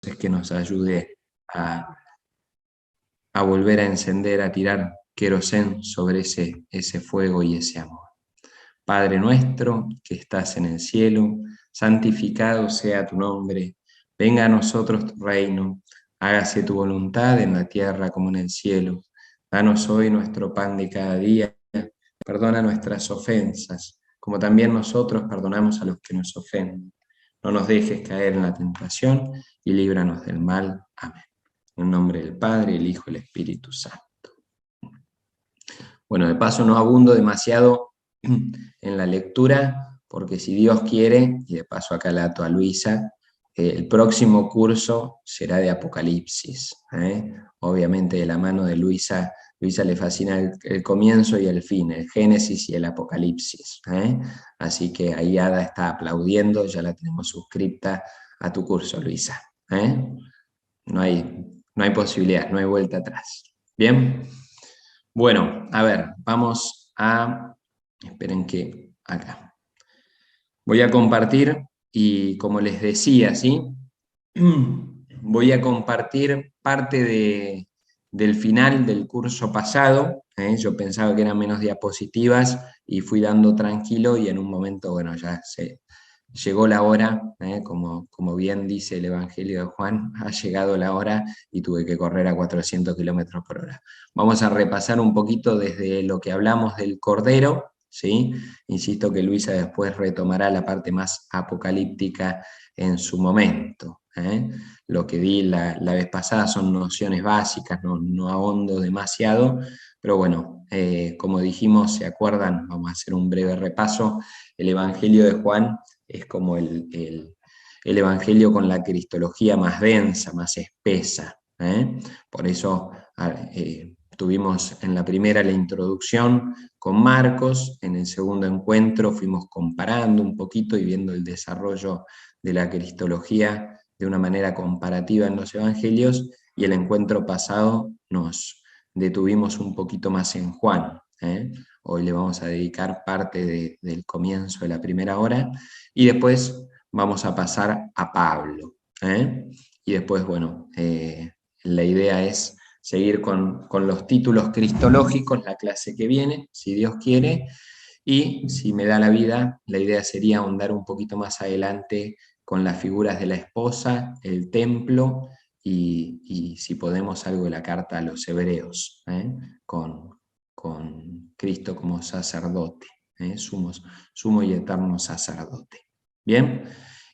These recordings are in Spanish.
es que nos ayude a volver a encender, a tirar querosén sobre ese fuego y ese amor. Padre nuestro que estás en el cielo, santificado sea tu nombre, venga a nosotros tu reino, hágase tu voluntad en la tierra como en el cielo. Danos hoy nuestro pan de cada día, perdona nuestras ofensas, como también nosotros perdonamos a los que nos ofenden. No nos dejes caer en la tentación y líbranos del mal. Amén. En nombre del Padre, el Hijo y el Espíritu Santo. Bueno, de paso no abundo demasiado en la lectura, porque si Dios quiere, y de paso acá la ato a Luisa, el próximo curso será de Apocalipsis. Obviamente de la mano de Luisa le fascina el comienzo y el fin, el Génesis y el Apocalipsis. Así que ahí Ada está aplaudiendo, ya la tenemos suscripta a tu curso, Luisa. No hay posibilidad, no hay vuelta atrás. ¿Bien? Bueno, a ver, vamos a... Esperen que acá. Voy a compartir, y como les decía, ¿sí? Voy a compartir parte del final del curso pasado. Yo pensaba que eran menos diapositivas y fui dando tranquilo y en un momento, bueno, ya llegó la hora, como bien dice el Evangelio de Juan, ha llegado la hora y tuve que correr a 400 kilómetros por hora. Vamos a repasar un poquito desde lo que hablamos del Cordero, ¿sí? Insisto que Luisa después retomará la parte más apocalíptica en su momento. Lo que di la vez pasada son nociones básicas, no ahondo demasiado, pero bueno, como dijimos, ¿se acuerdan? Vamos a hacer un breve repaso. El Evangelio de Juan es como el Evangelio con la cristología más densa, más espesa. Por eso tuvimos en la primera la introducción con Marcos, en el segundo encuentro fuimos comparando un poquito y viendo el desarrollo de la cristología de una manera comparativa en los evangelios, y el encuentro pasado nos detuvimos un poquito más en Juan. Hoy le vamos a dedicar parte del comienzo de la primera hora, y después vamos a pasar a Pablo. Y después, bueno, la idea es seguir con los títulos cristológicos la clase que viene, si Dios quiere, y si me da la vida, la idea sería ahondar un poquito más adelante con las figuras de la esposa, el templo, y si podemos algo de la carta a los hebreos, con Cristo como sacerdote, sumo y eterno sacerdote. ¿Bien?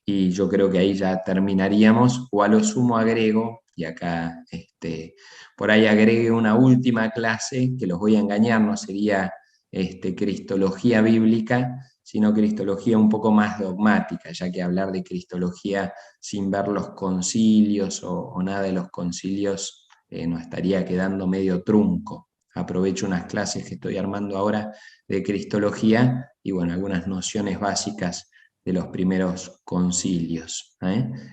Y yo creo que ahí ya terminaríamos, o a lo sumo agrego, y acá por ahí agregue una última clase, que los voy a engañar, no sería cristología bíblica, sino cristología un poco más dogmática, ya que hablar de cristología sin ver los concilios o nada de los concilios nos estaría quedando medio trunco. Aprovecho unas clases que estoy armando ahora de cristología y bueno, algunas nociones básicas de los primeros concilios,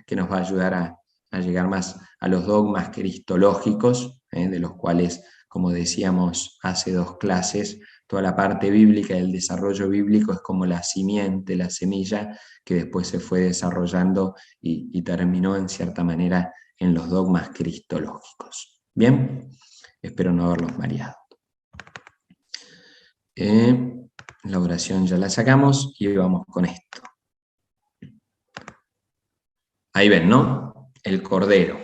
que nos va a ayudar a llegar más a los dogmas cristológicos, de los cuales, como decíamos hace 2 clases, toda la parte bíblica del desarrollo bíblico es como la simiente, la semilla, que después se fue desarrollando y terminó en cierta manera en los dogmas cristológicos. ¿Bien? Espero no haberlos mareado. La oración ya la sacamos y vamos con esto. Ahí ven, ¿no? El Cordero.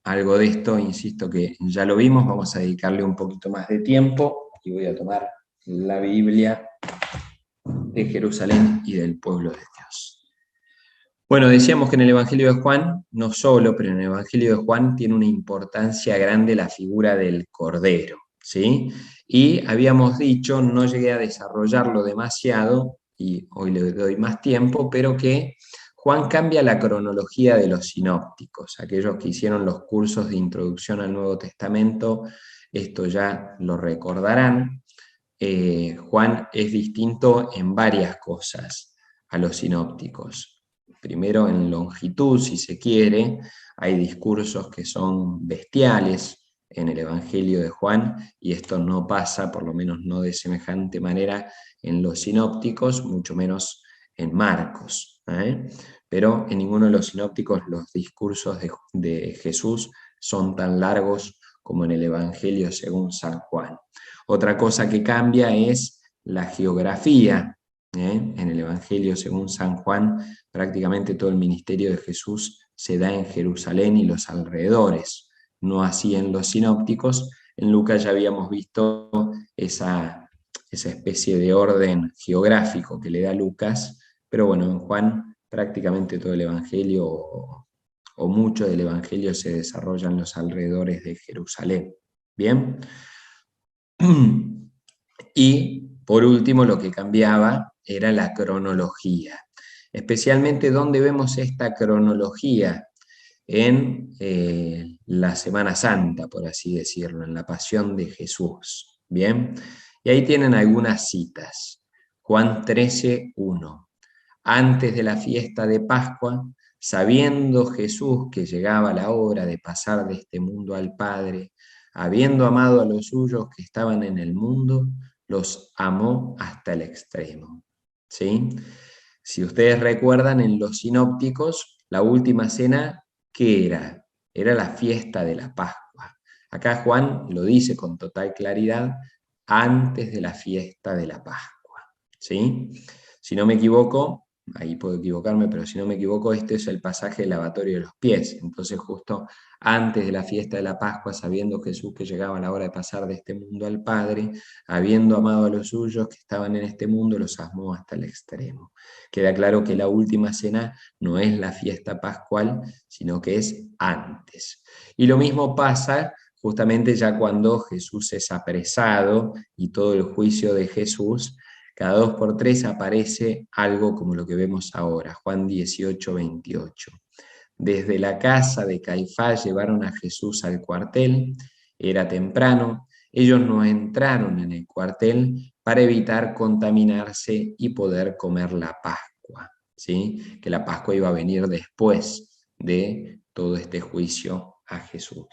Algo de esto, insisto que ya lo vimos, vamos a dedicarle un poquito más de tiempo y voy a tomar la Biblia de Jerusalén y del pueblo de Dios. Bueno, decíamos que en el Evangelio de Juan, no solo, pero en el Evangelio de Juan tiene una importancia grande la figura del Cordero, ¿sí? Y habíamos dicho, no llegué a desarrollarlo demasiado, y hoy le doy más tiempo, pero que Juan cambia la cronología de los sinópticos. Aquellos que hicieron los cursos de introducción al Nuevo Testamento, esto ya lo recordarán. Juan es distinto en varias cosas a los sinópticos. Primero en longitud, si se quiere, hay discursos que son bestiales en el Evangelio de Juan, y esto no pasa, por lo menos no de semejante manera, en los sinópticos, mucho menos en Marcos. pero en ninguno de los sinópticos los discursos de Jesús son tan largos como en el Evangelio según San Juan. Otra cosa que cambia es la geografía. En el Evangelio según San Juan, prácticamente todo el ministerio de Jesús se da en Jerusalén y los alrededores, no así en los sinópticos. En Lucas ya habíamos visto esa especie de orden geográfico que le da Lucas, pero bueno, en Juan prácticamente todo el Evangelio o mucho del Evangelio se desarrolla en los alrededores de Jerusalén. ¿Bien? Y por último lo que cambiaba era la cronología. Especialmente donde vemos esta cronología en la Semana Santa, por así decirlo, en la Pasión de Jesús. ¿Bien? Y ahí tienen algunas citas. Juan 13:1. Antes de la fiesta de Pascua, sabiendo Jesús que llegaba la hora de pasar de este mundo al Padre, habiendo amado a los suyos que estaban en el mundo, los amó hasta el extremo. ¿Sí? Si ustedes recuerdan, en los sinópticos, la última cena, ¿qué era? Era la fiesta de la Pascua. Acá Juan lo dice con total claridad, antes de la fiesta de la Pascua. ¿Sí? Si no me equivoco, ahí puedo equivocarme, pero si no me equivoco, este es el pasaje del lavatorio de los pies. Entonces, justo antes de la fiesta de la Pascua, sabiendo Jesús que llegaba la hora de pasar de este mundo al Padre, habiendo amado a los suyos que estaban en este mundo, los amó hasta el extremo. Queda claro que la última cena no es la fiesta pascual, sino que es antes. Y lo mismo pasa justamente ya cuando Jesús es apresado y todo el juicio de Jesús, cada 2 por 3 aparece algo como lo que vemos ahora, Juan 18:28. Desde la casa de Caifás llevaron a Jesús al cuartel, era temprano, ellos no entraron en el cuartel para evitar contaminarse y poder comer la Pascua, ¿sí? Que la Pascua iba a venir después de todo este juicio a Jesús.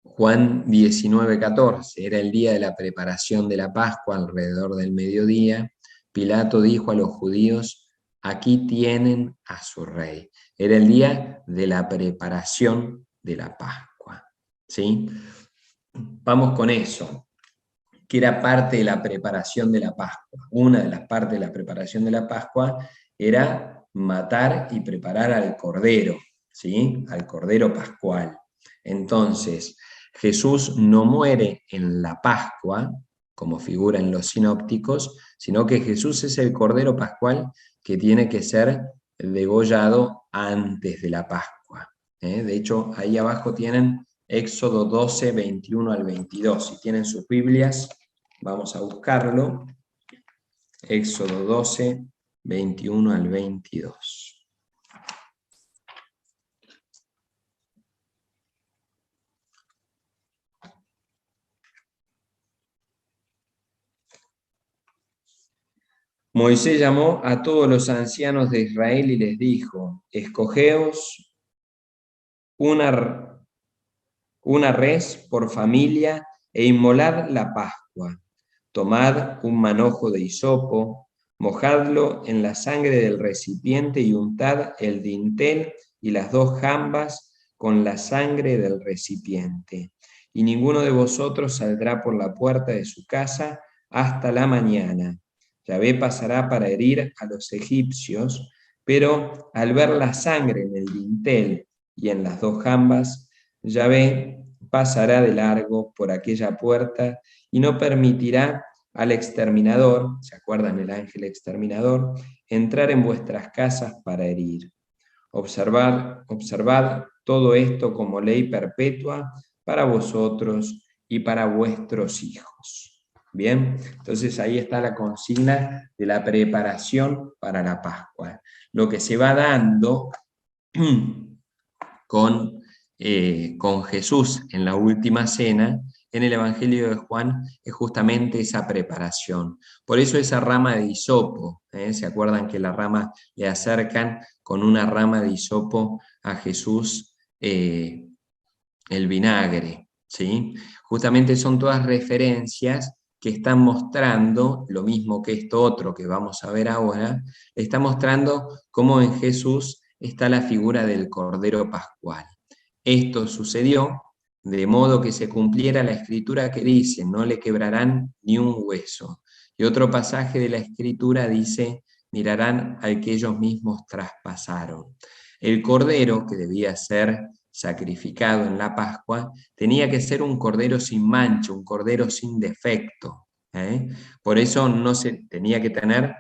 Juan 19:14, era el día de la preparación de la Pascua, alrededor del mediodía. Pilato dijo a los judíos, aquí tienen a su rey. Era el día de la preparación de la Pascua. ¿Sí? Vamos con eso, que era parte de la preparación de la Pascua. Una de las partes de la preparación de la Pascua era matar y preparar al cordero, ¿sí? Al cordero pascual. Entonces, Jesús no muere en la Pascua, como figura en los sinópticos, sino que Jesús es el cordero pascual que tiene que ser degollado antes de la Pascua. De hecho, ahí abajo tienen Éxodo 12, 21 al 22. Si tienen sus Biblias, vamos a buscarlo. Éxodo 12, 21 al 22. Moisés llamó a todos los ancianos de Israel y les dijo, escogeos una res por familia e inmolad la Pascua. Tomad un manojo de hisopo, mojadlo en la sangre del recipiente y untad el dintel y las 2 jambas con la sangre del recipiente. Y ninguno de vosotros saldrá por la puerta de su casa hasta la mañana. Yahvé pasará para herir a los egipcios, pero al ver la sangre en el dintel y en las 2 jambas, Yahvé pasará de largo por aquella puerta y no permitirá al exterminador, ¿se acuerdan el ángel exterminador?, entrar en vuestras casas para herir. Observad todo esto como ley perpetua para vosotros y para vuestros hijos. Bien, entonces ahí está la consigna de la preparación para la Pascua. Lo que se va dando con Jesús en la última cena, en el Evangelio de Juan, es justamente esa preparación. Por eso esa rama de hisopo, ¿se acuerdan que la rama le acercan con una rama de hisopo a Jesús el vinagre? ¿Sí? Justamente son todas referencias que están mostrando, lo mismo que esto otro que vamos a ver ahora, está mostrando cómo en Jesús está la figura del Cordero Pascual. Esto sucedió de modo que se cumpliera la escritura que dice, no le quebrarán ni un hueso. Y otro pasaje de la escritura dice, mirarán al que ellos mismos traspasaron. El cordero, que debía ser sacrificado en la Pascua, tenía que ser un cordero sin mancha, un cordero sin defecto. Por eso no se tenía que tener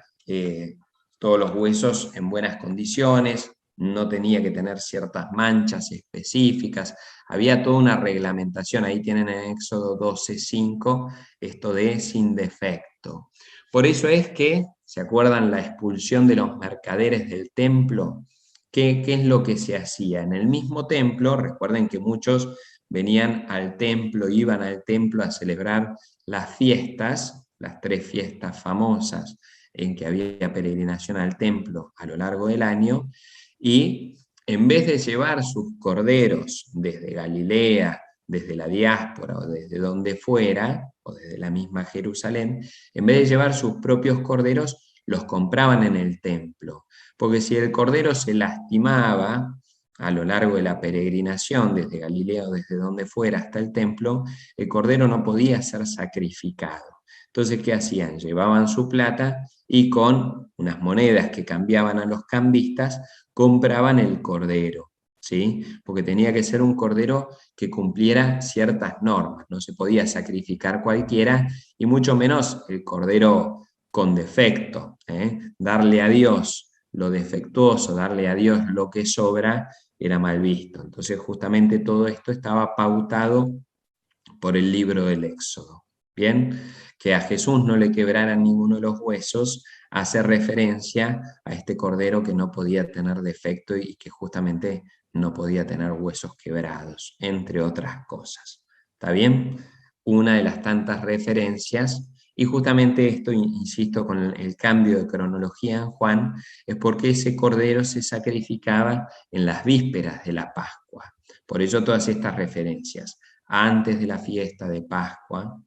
todos los huesos en buenas condiciones, no tenía que tener ciertas manchas específicas, había toda una reglamentación, ahí tienen en Éxodo 12:5, esto de sin defecto. Por eso es que, ¿se acuerdan la expulsión de los mercaderes del templo? ¿Qué es lo que se hacía? En el mismo templo, recuerden que muchos venían al templo, iban al templo a celebrar las fiestas, las 3 fiestas famosas en que había peregrinación al templo a lo largo del año, y en vez de llevar sus corderos desde Galilea, desde la diáspora o desde donde fuera, o desde la misma Jerusalén, en vez de llevar sus propios corderos, los compraban en el templo. Porque si el cordero se lastimaba a lo largo de la peregrinación, desde Galilea o desde donde fuera hasta el templo, el cordero no podía ser sacrificado. Entonces, ¿qué hacían? Llevaban su plata y con unas monedas que cambiaban a los cambistas, compraban el cordero, ¿sí? Porque tenía que ser un cordero que cumpliera ciertas normas, no se podía sacrificar cualquiera, y mucho menos el cordero con defecto. Darle a Dios lo defectuoso, darle a Dios lo que sobra, era mal visto. Entonces justamente todo esto estaba pautado por el libro del Éxodo. Bien, que a Jesús no le quebraran ninguno de los huesos hace referencia a este cordero que no podía tener defecto y que justamente no podía tener huesos quebrados, entre otras cosas. ¿Está bien? Una de las tantas referencias, y justamente esto, insisto, con el cambio de cronología en Juan, es porque ese cordero se sacrificaba en las vísperas de la Pascua. Por ello todas estas referencias. Antes de la fiesta de Pascua,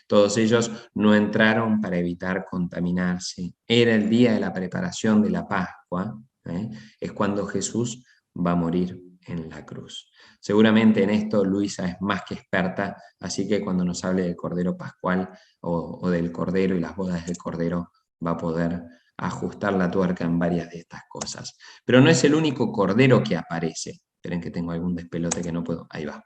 todos ellos no entraron para evitar contaminarse. Era el día de la preparación de la Pascua, es cuando Jesús va a morir en la cruz. Seguramente en esto Luisa es más que experta, así que cuando nos hable del Cordero Pascual o del Cordero y las bodas del Cordero, va a poder ajustar la tuerca en varias de estas cosas. Pero no es el único Cordero que aparece. Esperen que tengo algún despelote que no puedo. Ahí va.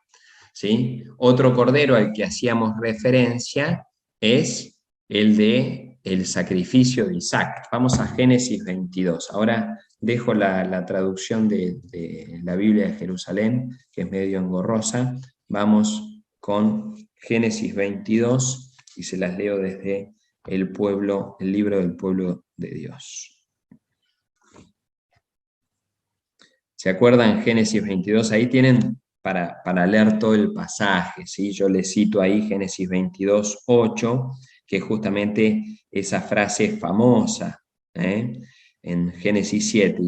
¿Sí? Otro cordero al que hacíamos referencia es el de el sacrificio de Isaac. Vamos a Génesis 22. Ahora dejo la traducción de la Biblia de Jerusalén, que es medio engorrosa. Vamos con Génesis 22 y se las leo desde el libro del pueblo de Dios. ¿Se acuerdan Génesis 22? Ahí tienen para leer todo el pasaje, ¿sí? Yo les cito ahí Génesis 22:8, que es justamente esa frase famosa, en Génesis 7,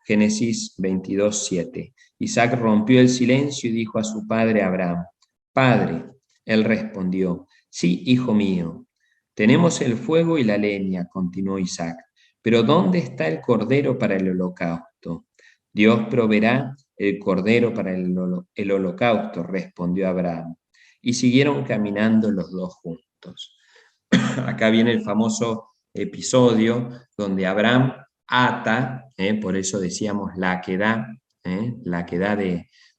Génesis 22:7. Isaac rompió el silencio y dijo a su padre Abraham, Padre, él respondió, sí, hijo mío, tenemos el fuego y la leña, continuó Isaac, pero ¿dónde está el cordero para el holocausto? Dios proveerá el cordero para el holocausto, respondió Abraham. Y siguieron caminando los dos juntos. Acá viene el famoso episodio donde Abraham ata, por eso decíamos la aquedá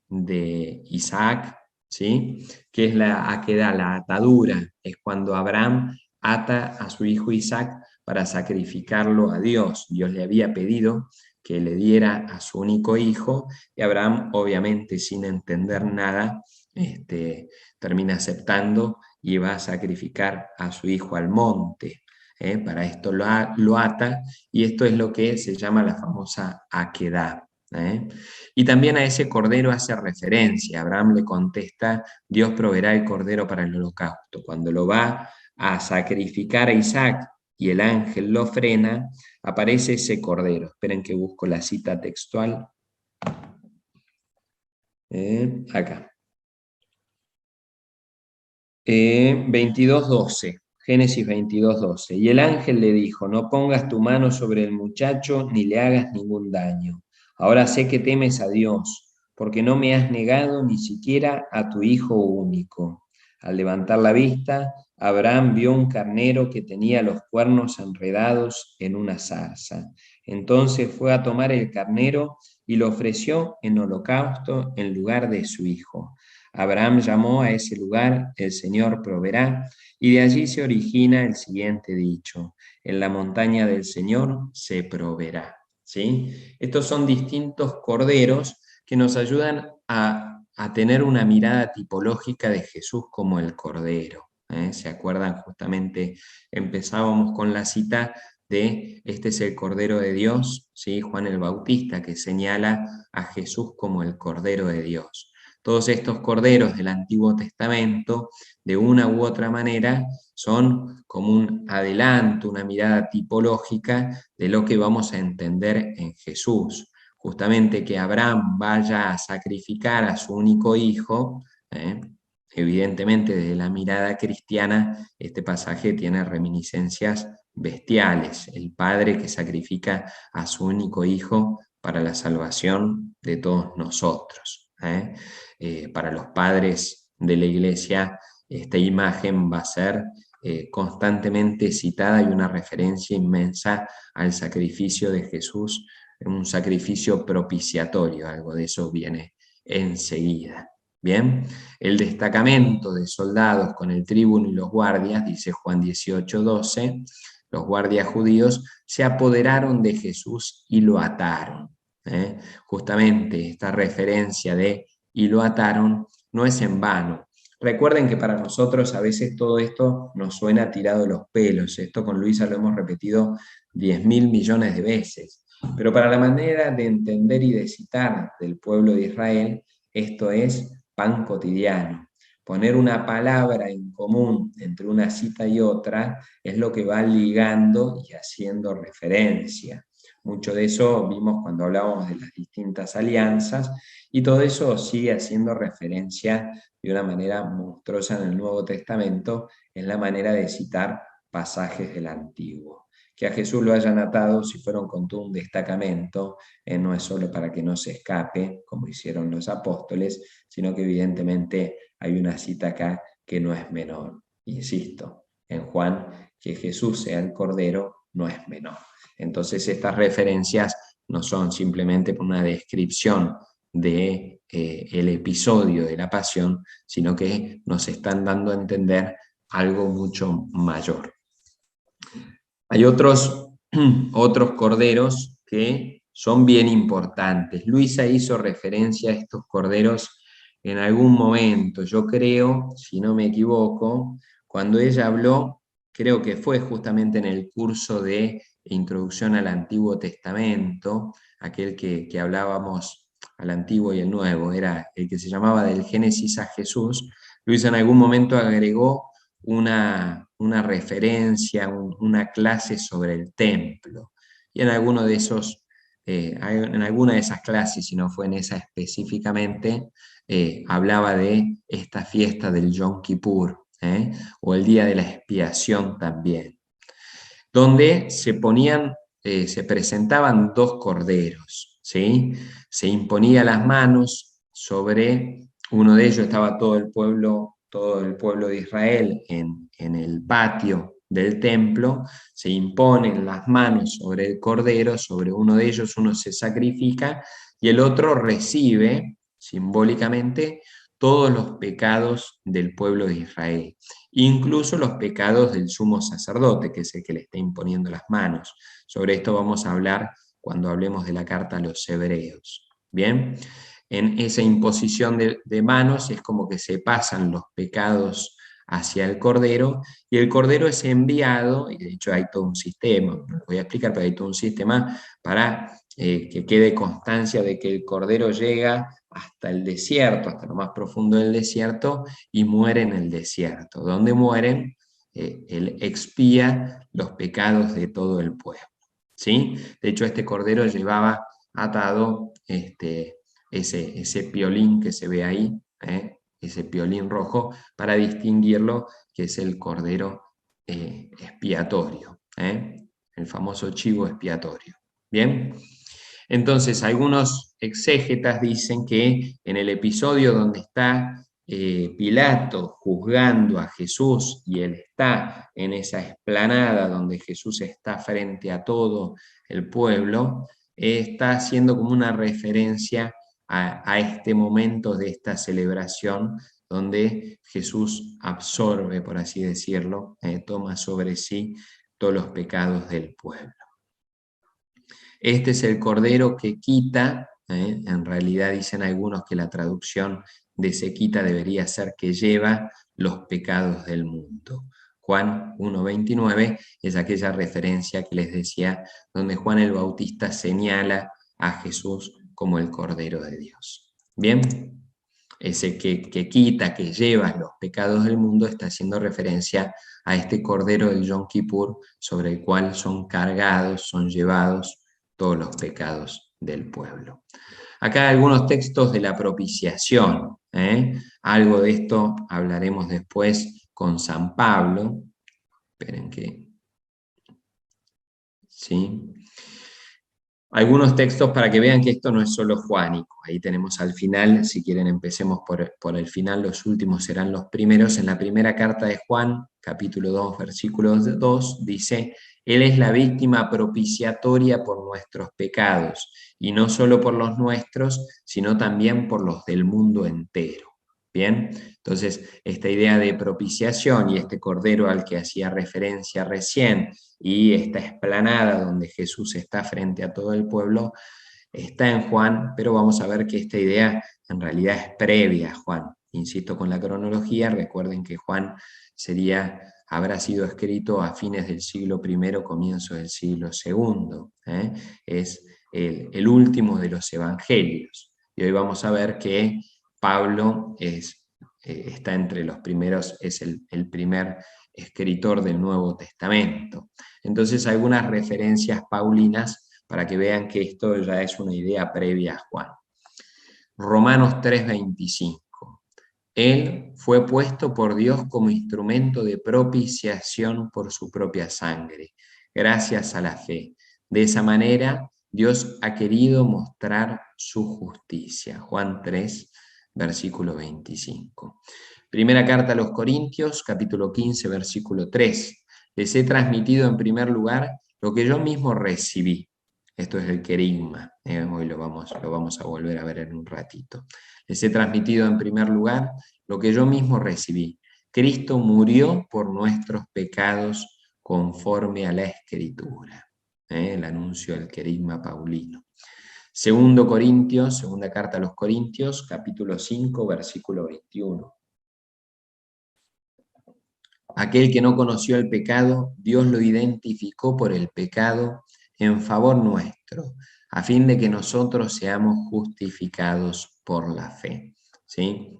de Isaac, ¿sí? Que es la aquedá, la atadura, es cuando Abraham ata a su hijo Isaac para sacrificarlo a Dios. Dios le había pedido que le diera a su único hijo, y Abraham, obviamente sin entender nada, termina aceptando y va a sacrificar a su hijo al monte. Para esto lo ata, y esto es lo que se llama la famosa aquedá. Y también a ese cordero hace referencia. Abraham le contesta, Dios proveerá el cordero para el holocausto. Cuando lo va a sacrificar a Isaac y el ángel lo frena, aparece ese cordero. Esperen que busco la cita textual. Acá. 22:12. Génesis 22:12. Y el ángel le dijo, no pongas tu mano sobre el muchacho ni le hagas ningún daño. Ahora sé que temes a Dios, porque no me has negado ni siquiera a tu hijo único. Al levantar la vista, Abraham vio un carnero que tenía los cuernos enredados en una zarza. Entonces fue a tomar el carnero y lo ofreció en holocausto en lugar de su hijo. Abraham llamó a ese lugar, el Señor proveerá, y de allí se origina el siguiente dicho, en la montaña del Señor se proveerá. ¿Sí? Estos son distintos corderos que nos ayudan a tener una mirada tipológica de Jesús como el cordero. ¿Se acuerdan? Justamente empezábamos con la cita de este es el Cordero de Dios, ¿sí? Juan el Bautista, que señala a Jesús como el Cordero de Dios. Todos estos corderos del Antiguo Testamento, de una u otra manera, son como un adelanto, una mirada tipológica de lo que vamos a entender en Jesús. Justamente que Abraham vaya a sacrificar a su único hijo, evidentemente desde la mirada cristiana, este pasaje tiene reminiscencias bestiales, el padre que sacrifica a su único hijo para la salvación de todos nosotros. Para los padres de la iglesia, esta imagen va a ser constantemente citada y una referencia inmensa al sacrificio de Jesús, un sacrificio propiciatorio, algo de eso viene enseguida. Bien, el destacamento de soldados con el tribuno y los guardias, dice Juan 18:12, los guardias judíos se apoderaron de Jesús y lo ataron. Justamente esta referencia de y lo ataron no es en vano. Recuerden que para nosotros a veces todo esto nos suena tirado de los pelos. Esto con Luisa lo hemos repetido 10.000 millones de veces. Pero para la manera de entender y de citar del pueblo de Israel, esto es pan cotidiano. Poner una palabra en común entre una cita y otra es lo que va ligando y haciendo referencia. Mucho de eso vimos cuando hablábamos de las distintas alianzas y todo eso sigue haciendo referencia de una manera monstruosa en el Nuevo Testamento en la manera de citar pasajes del Antiguo. Que a Jesús lo hayan atado, si fueron con todo un destacamento, no es solo para que no se escape, como hicieron los apóstoles, sino que evidentemente hay una cita acá que no es menor. Insisto, en Juan, que Jesús sea el Cordero no es menor. Entonces estas referencias no son simplemente por una descripción de el episodio de la pasión, sino que nos están dando a entender algo mucho mayor. Hay otros corderos que son bien importantes. Luisa hizo referencia a estos corderos en algún momento, yo creo, si no me equivoco, cuando ella habló, creo que fue justamente en el curso de Introducción al Antiguo Testamento, aquel que hablábamos al Antiguo y el Nuevo, era el que se llamaba del Génesis a Jesús. Luisa en algún momento agregó una referencia, una clase sobre el templo. Y en alguno de esos, en alguna de esas clases, si no fue en esa específicamente, hablaba de esta fiesta del Yom Kippur, o el día de la expiación también, donde se presentaban dos corderos, ¿sí? Se imponía las manos sobre uno de ellos, estaba todo el pueblo de Israel en el patio del templo, se imponen las manos sobre el cordero, sobre uno de ellos uno se sacrifica y el otro recibe simbólicamente todos los pecados del pueblo de Israel, incluso los pecados del sumo sacerdote, que es el que le está imponiendo las manos. Sobre esto vamos a hablar cuando hablemos de la carta a los hebreos. Bien, en esa imposición de manos es como que se pasan los pecados hacia el cordero y el cordero es enviado, y de hecho hay todo un sistema, no lo voy a explicar, pero hay todo un sistema para que quede constancia de que el cordero llega hasta el desierto, hasta lo más profundo del desierto, y muere en el desierto. Donde mueren, él expía los pecados de todo el pueblo. ¿Sí? De hecho, este cordero llevaba atado ese piolín que se ve ahí, ese piolín rojo, para distinguirlo, que es el cordero expiatorio, el famoso chivo expiatorio. ¿Bien? Entonces, algunos exégetas dicen que en el episodio donde está Pilato juzgando a Jesús y él está en esa explanada donde Jesús está frente a todo el pueblo, está haciendo como una referencia a este momento de esta celebración donde Jesús absorbe, por así decirlo, toma sobre sí todos los pecados del pueblo. Este es el cordero que quita, en realidad dicen algunos que la traducción de se quita debería ser que lleva los pecados del mundo. Juan 1:29 es aquella referencia que les decía, donde Juan el Bautista señala a Jesús como el Cordero de Dios. ¿Bien? Ese que quita, que lleva los pecados del mundo, está haciendo referencia a este Cordero del Yom Kippur, sobre el cual son cargados, son llevados todos los pecados del pueblo. Acá algunos textos de la propiciación, algo de esto hablaremos después con San Pablo. Esperen que... ¿sí? Algunos textos para que vean que esto no es solo juánico. Ahí tenemos al final, si quieren empecemos por el final, los últimos serán los primeros. En la primera carta de Juan, capítulo 2, versículo 2, dice: Él es la víctima propiciatoria por nuestros pecados, y no solo por los nuestros, sino también por los del mundo entero. ¿Bien? Entonces, esta idea de propiciación y este cordero al que hacía referencia recién, y esta explanada donde Jesús está frente a todo el pueblo, está en Juan, pero vamos a ver que esta idea en realidad es previa a Juan. Insisto con la cronología, recuerden que Juan habrá sido escrito a fines del siglo I, comienzo del siglo II. Es el último de los evangelios. Y hoy vamos a ver que Pablo está entre los primeros, es el primer escritor del Nuevo Testamento. Entonces, algunas referencias paulinas para que vean que esto ya es una idea previa a Juan. Romanos 3:25. Él fue puesto por Dios como instrumento de propiciación por su propia sangre, gracias a la fe. De esa manera, Dios ha querido mostrar su justicia. Juan 3, versículo 25. Primera carta a los Corintios, capítulo 15, versículo 3. Les he transmitido en primer lugar lo que yo mismo recibí. Esto es el querigma. Hoy lo vamos a volver a ver en un ratito. Les he transmitido en primer lugar lo que yo mismo recibí. Cristo murió por nuestros pecados conforme a la Escritura. El anuncio del querigma paulino. Segunda carta a los Corintios, capítulo 5, versículo 21. Aquel que no conoció el pecado, Dios lo identificó por el pecado en favor nuestro, a fin de que nosotros seamos justificados por la fe. ¿Sí?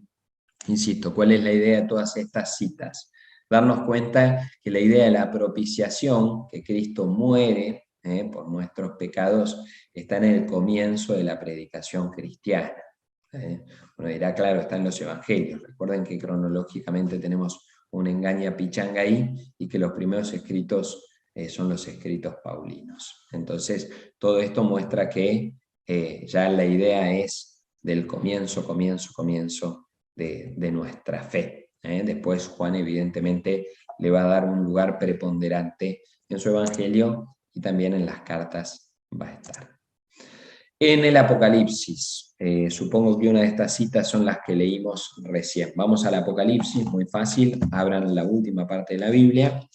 Insisto, ¿cuál es la idea de todas estas citas? Darnos cuenta que la idea de la propiciación, que Cristo muere por nuestros pecados, está en el comienzo de la predicación cristiana. Uno dirá, claro, está en los evangelios. Recuerden que cronológicamente tenemos un engaña pichanga ahí, y que los primeros escritos son los escritos paulinos. Entonces, todo esto muestra que ya la idea es del comienzo de nuestra fe. Después Juan evidentemente le va a dar un lugar preponderante en su evangelio, y también en las cartas va a estar. En el Apocalipsis, supongo que una de estas citas son las que leímos recién. Vamos al Apocalipsis, muy fácil, abran la última parte de la Biblia.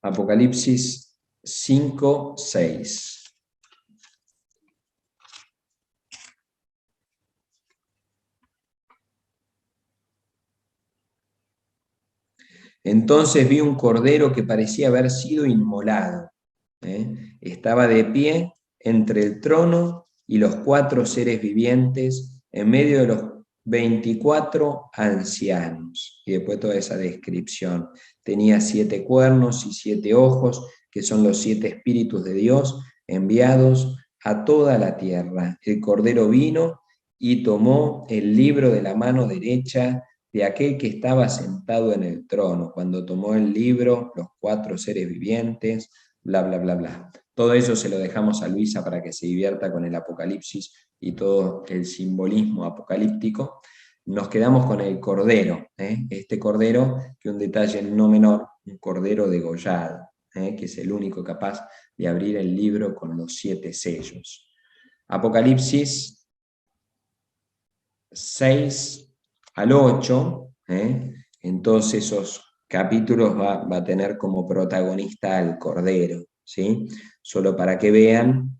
Apocalipsis 5:6. Entonces vi un cordero que parecía haber sido inmolado. Estaba de pie entre el trono y los 4 seres vivientes, en medio de los 24 ancianos. Y después toda esa descripción. Tenía 7 cuernos y 7 ojos, que son los 7 espíritus de Dios enviados a toda la tierra. El cordero vino y tomó el libro de la mano derecha de aquel que estaba sentado en el trono, cuando tomó el libro, los 4 seres vivientes, bla, bla, bla, bla. Todo eso se lo dejamos a Luisa para que se divierta con el Apocalipsis y todo el simbolismo apocalíptico. Nos quedamos con el cordero, este cordero, que un detalle no menor, un cordero degollado, que es el único capaz de abrir el libro con los 7 sellos. Apocalipsis 6 al 8, en todos esos capítulos va a tener como protagonista al Cordero, ¿sí? Solo para que vean,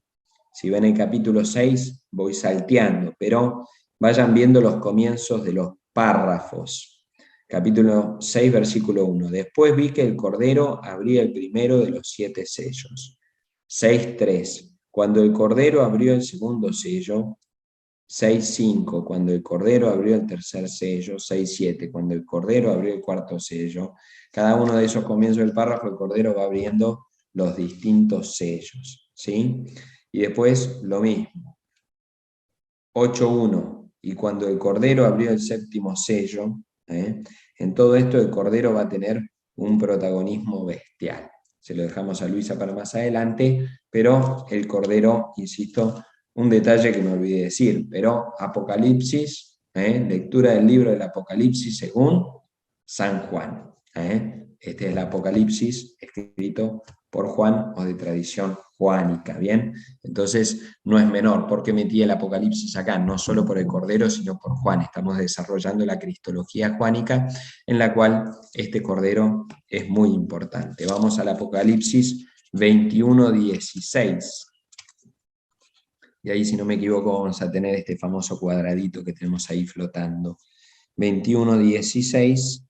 si ven el capítulo 6, voy salteando, pero vayan viendo los comienzos de los párrafos. Capítulo 6, versículo 1. Después vi que el Cordero abría el primero de los 7 sellos. 6:3. Cuando el Cordero abrió el segundo sello, 6:5, cuando el Cordero abrió el tercer sello, 6:7, cuando el Cordero abrió el cuarto sello. Cada uno de esos comienzos del párrafo, el Cordero va abriendo los distintos sellos, ¿sí? Y después lo mismo. 8:1, y cuando el Cordero abrió el séptimo sello, en todo esto el Cordero va a tener un protagonismo bestial. Se lo dejamos a Luisa para más adelante, pero el Cordero, insisto, un detalle que me olvidé decir, pero Apocalipsis, lectura del libro del Apocalipsis según San Juan. Este es el Apocalipsis escrito por Juan o de tradición juánica, ¿bien? Entonces no es menor, porque metí el Apocalipsis acá, no solo por el Cordero, sino por Juan. Estamos desarrollando la cristología juánica, en la cual este Cordero es muy importante. Vamos al Apocalipsis 21:16. Y ahí, si no me equivoco, vamos a tener este famoso cuadradito que tenemos ahí flotando. 21:16.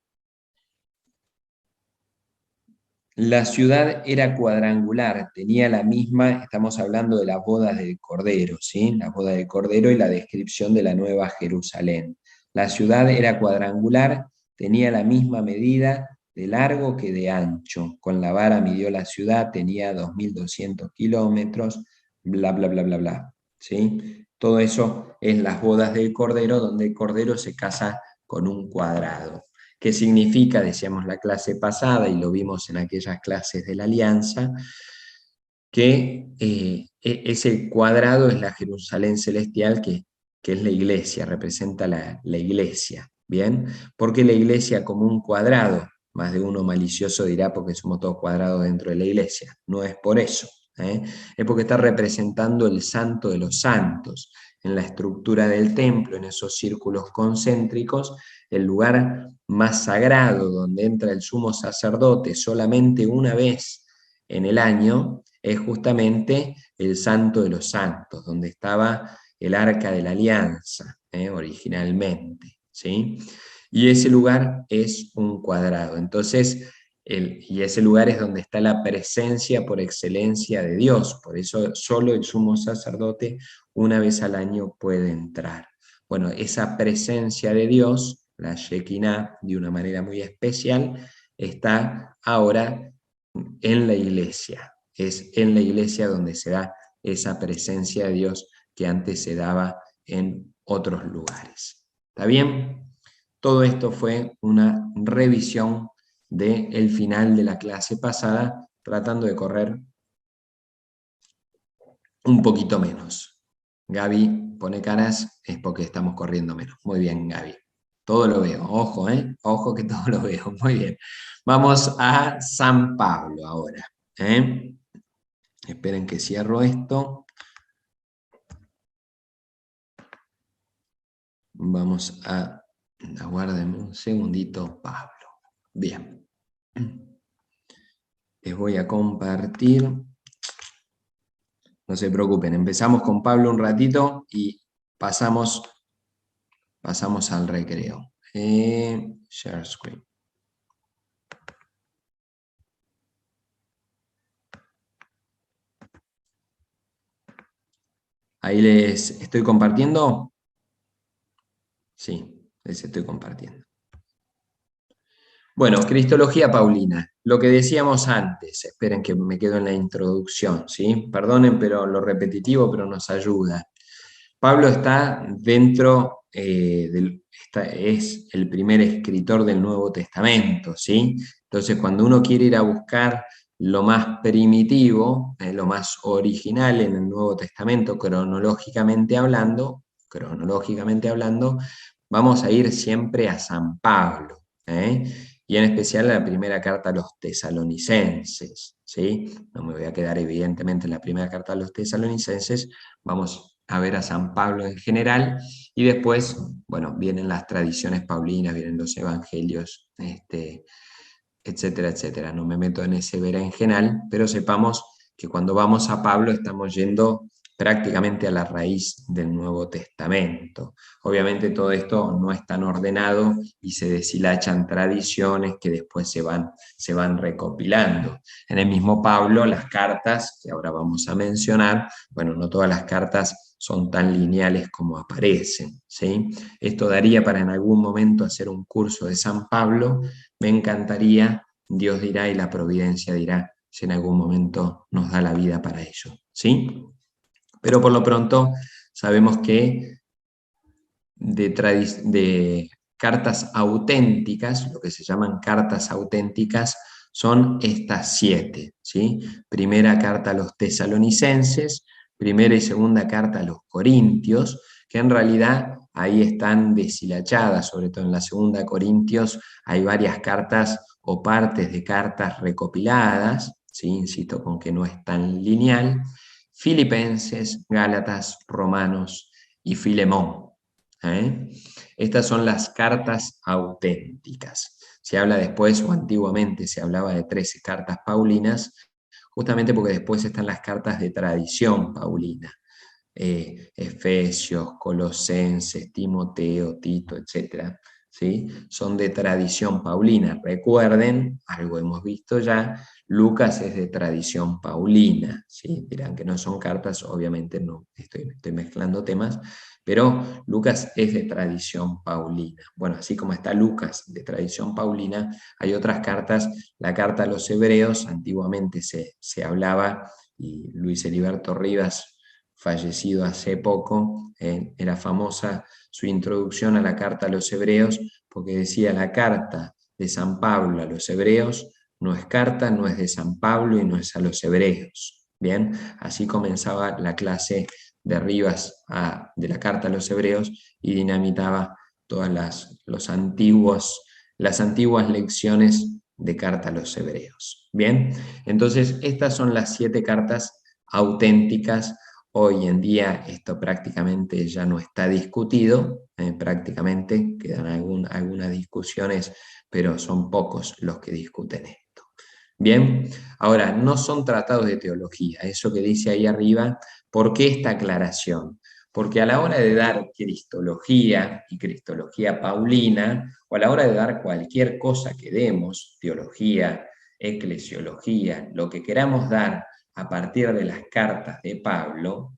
La ciudad era cuadrangular, tenía la misma, estamos hablando de las bodas del Cordero, ¿sí? La boda del Cordero y la descripción de la Nueva Jerusalén. La ciudad era cuadrangular, tenía la misma medida de largo que de ancho. Con la vara midió la ciudad, tenía 2.200 kilómetros, bla, bla, bla, bla, bla, ¿sí? Todo eso es las bodas del Cordero, donde el Cordero se casa con un cuadrado. ¿Qué significa? Decíamos la clase pasada y lo vimos en aquellas clases de la Alianza, que ese cuadrado es la Jerusalén celestial, que es la iglesia, representa la iglesia, ¿bien? Porque la iglesia como un cuadrado, más de uno malicioso dirá porque somos todos cuadrados dentro de la iglesia, no es por eso, es porque está representando el santo de los santos, en la estructura del templo, en esos círculos concéntricos, el lugar más sagrado donde entra el sumo sacerdote solamente una vez en el año, es justamente el Santo de los Santos, donde estaba el Arca de la Alianza, originalmente, ¿sí? Y ese lugar es un cuadrado. Entonces, y ese lugar es donde está la presencia por excelencia de Dios. Por eso solo el sumo sacerdote una vez al año puede entrar. Bueno, esa presencia de Dios, la Shekinah, de una manera muy especial, está ahora en la iglesia. Es en la iglesia donde se da esa presencia de Dios que antes se daba en otros lugares. ¿Está bien? Todo esto fue una revisión del final de la clase pasada, tratando de correr un poquito menos. Gaby pone caras, es porque estamos corriendo menos. Muy bien, Gaby. Todo lo veo. Ojo, ojo que todo lo veo. Muy bien. Vamos a San Pablo ahora. Esperen que cierro esto. Vamos a... Aguárdenme un segundito, Pablo. Bien. Les voy a compartir. No se preocupen, empezamos con Pablo un ratito y pasamos al recreo. Share screen. Ahí les estoy compartiendo. Sí, les estoy compartiendo. Bueno, Cristología Paulina. Lo que decíamos antes, esperen que me quedo en la introducción, ¿sí? Perdonen pero lo repetitivo, pero nos ayuda. Pablo está dentro es el primer escritor del Nuevo Testamento, ¿sí? Entonces, cuando uno quiere ir a buscar lo más primitivo, lo más original en el Nuevo Testamento, cronológicamente hablando, vamos a ir siempre a San Pablo, ¿eh? Y en especial a la primera carta a los tesalonicenses, ¿sí? No me voy a quedar evidentemente en la primera carta a los tesalonicenses, vamos a ver a San Pablo en general, y después, bueno, vienen las tradiciones paulinas, vienen los evangelios, etcétera, etcétera. No me meto en ese berenjenal, pero sepamos que cuando vamos a Pablo estamos yendo prácticamente a la raíz del Nuevo Testamento. Obviamente todo esto no es tan ordenado y se deshilachan tradiciones que después se van recopilando. En el mismo Pablo, las cartas, que ahora vamos a mencionar, bueno, no todas las cartas son tan lineales como aparecen, ¿sí? Esto daría para en algún momento hacer un curso de San Pablo. Me encantaría, Dios dirá y la providencia dirá si en algún momento nos da la vida para ello, ¿sí? Pero por lo pronto sabemos que de cartas auténticas, lo que se llaman cartas auténticas, son estas 7, ¿sí? Primera carta a los tesalonicenses, primera y segunda carta a los corintios, que en realidad ahí están deshilachadas, sobre todo en la segunda Corintios hay varias cartas o partes de cartas recopiladas, ¿sí? Insisto con que no es tan lineal, Filipenses, Gálatas, Romanos y Filemón. ¿Eh? Estas son las cartas auténticas. Se habla después, o antiguamente se hablaba de 13 cartas paulinas, justamente porque después están las cartas de tradición paulina. Efesios, Colosenses, Timoteo, Tito, etc. ¿Sí? Son de tradición paulina. Recuerden, algo hemos visto ya, Lucas es de tradición paulina. ¿Sí? Dirán que no son cartas, obviamente no, estoy mezclando temas, pero Lucas es de tradición paulina. Bueno, así como está Lucas de tradición paulina, hay otras cartas. La carta a los hebreos, antiguamente se hablaba, y Luis Heriberto Rivas, fallecido hace poco, era famosa su introducción a la carta a los hebreos, porque decía: la carta de San Pablo a los hebreos no es carta, no es de San Pablo y no es a los hebreos. Bien, así comenzaba la clase de Rivas de la carta a los hebreos y dinamitaba todas las antiguas lecciones de carta a los hebreos. Bien, entonces estas son las 7 cartas auténticas. Hoy en día esto prácticamente ya no está discutido, prácticamente quedan algunas discusiones, pero son pocos los que discuten esto. Bien, ahora, no son tratados de teología, eso que dice ahí arriba. ¿Por qué esta aclaración? Porque a la hora de dar cristología y cristología paulina, o a la hora de dar cualquier cosa que demos, teología, eclesiología, lo que queramos dar a partir de las cartas de Pablo,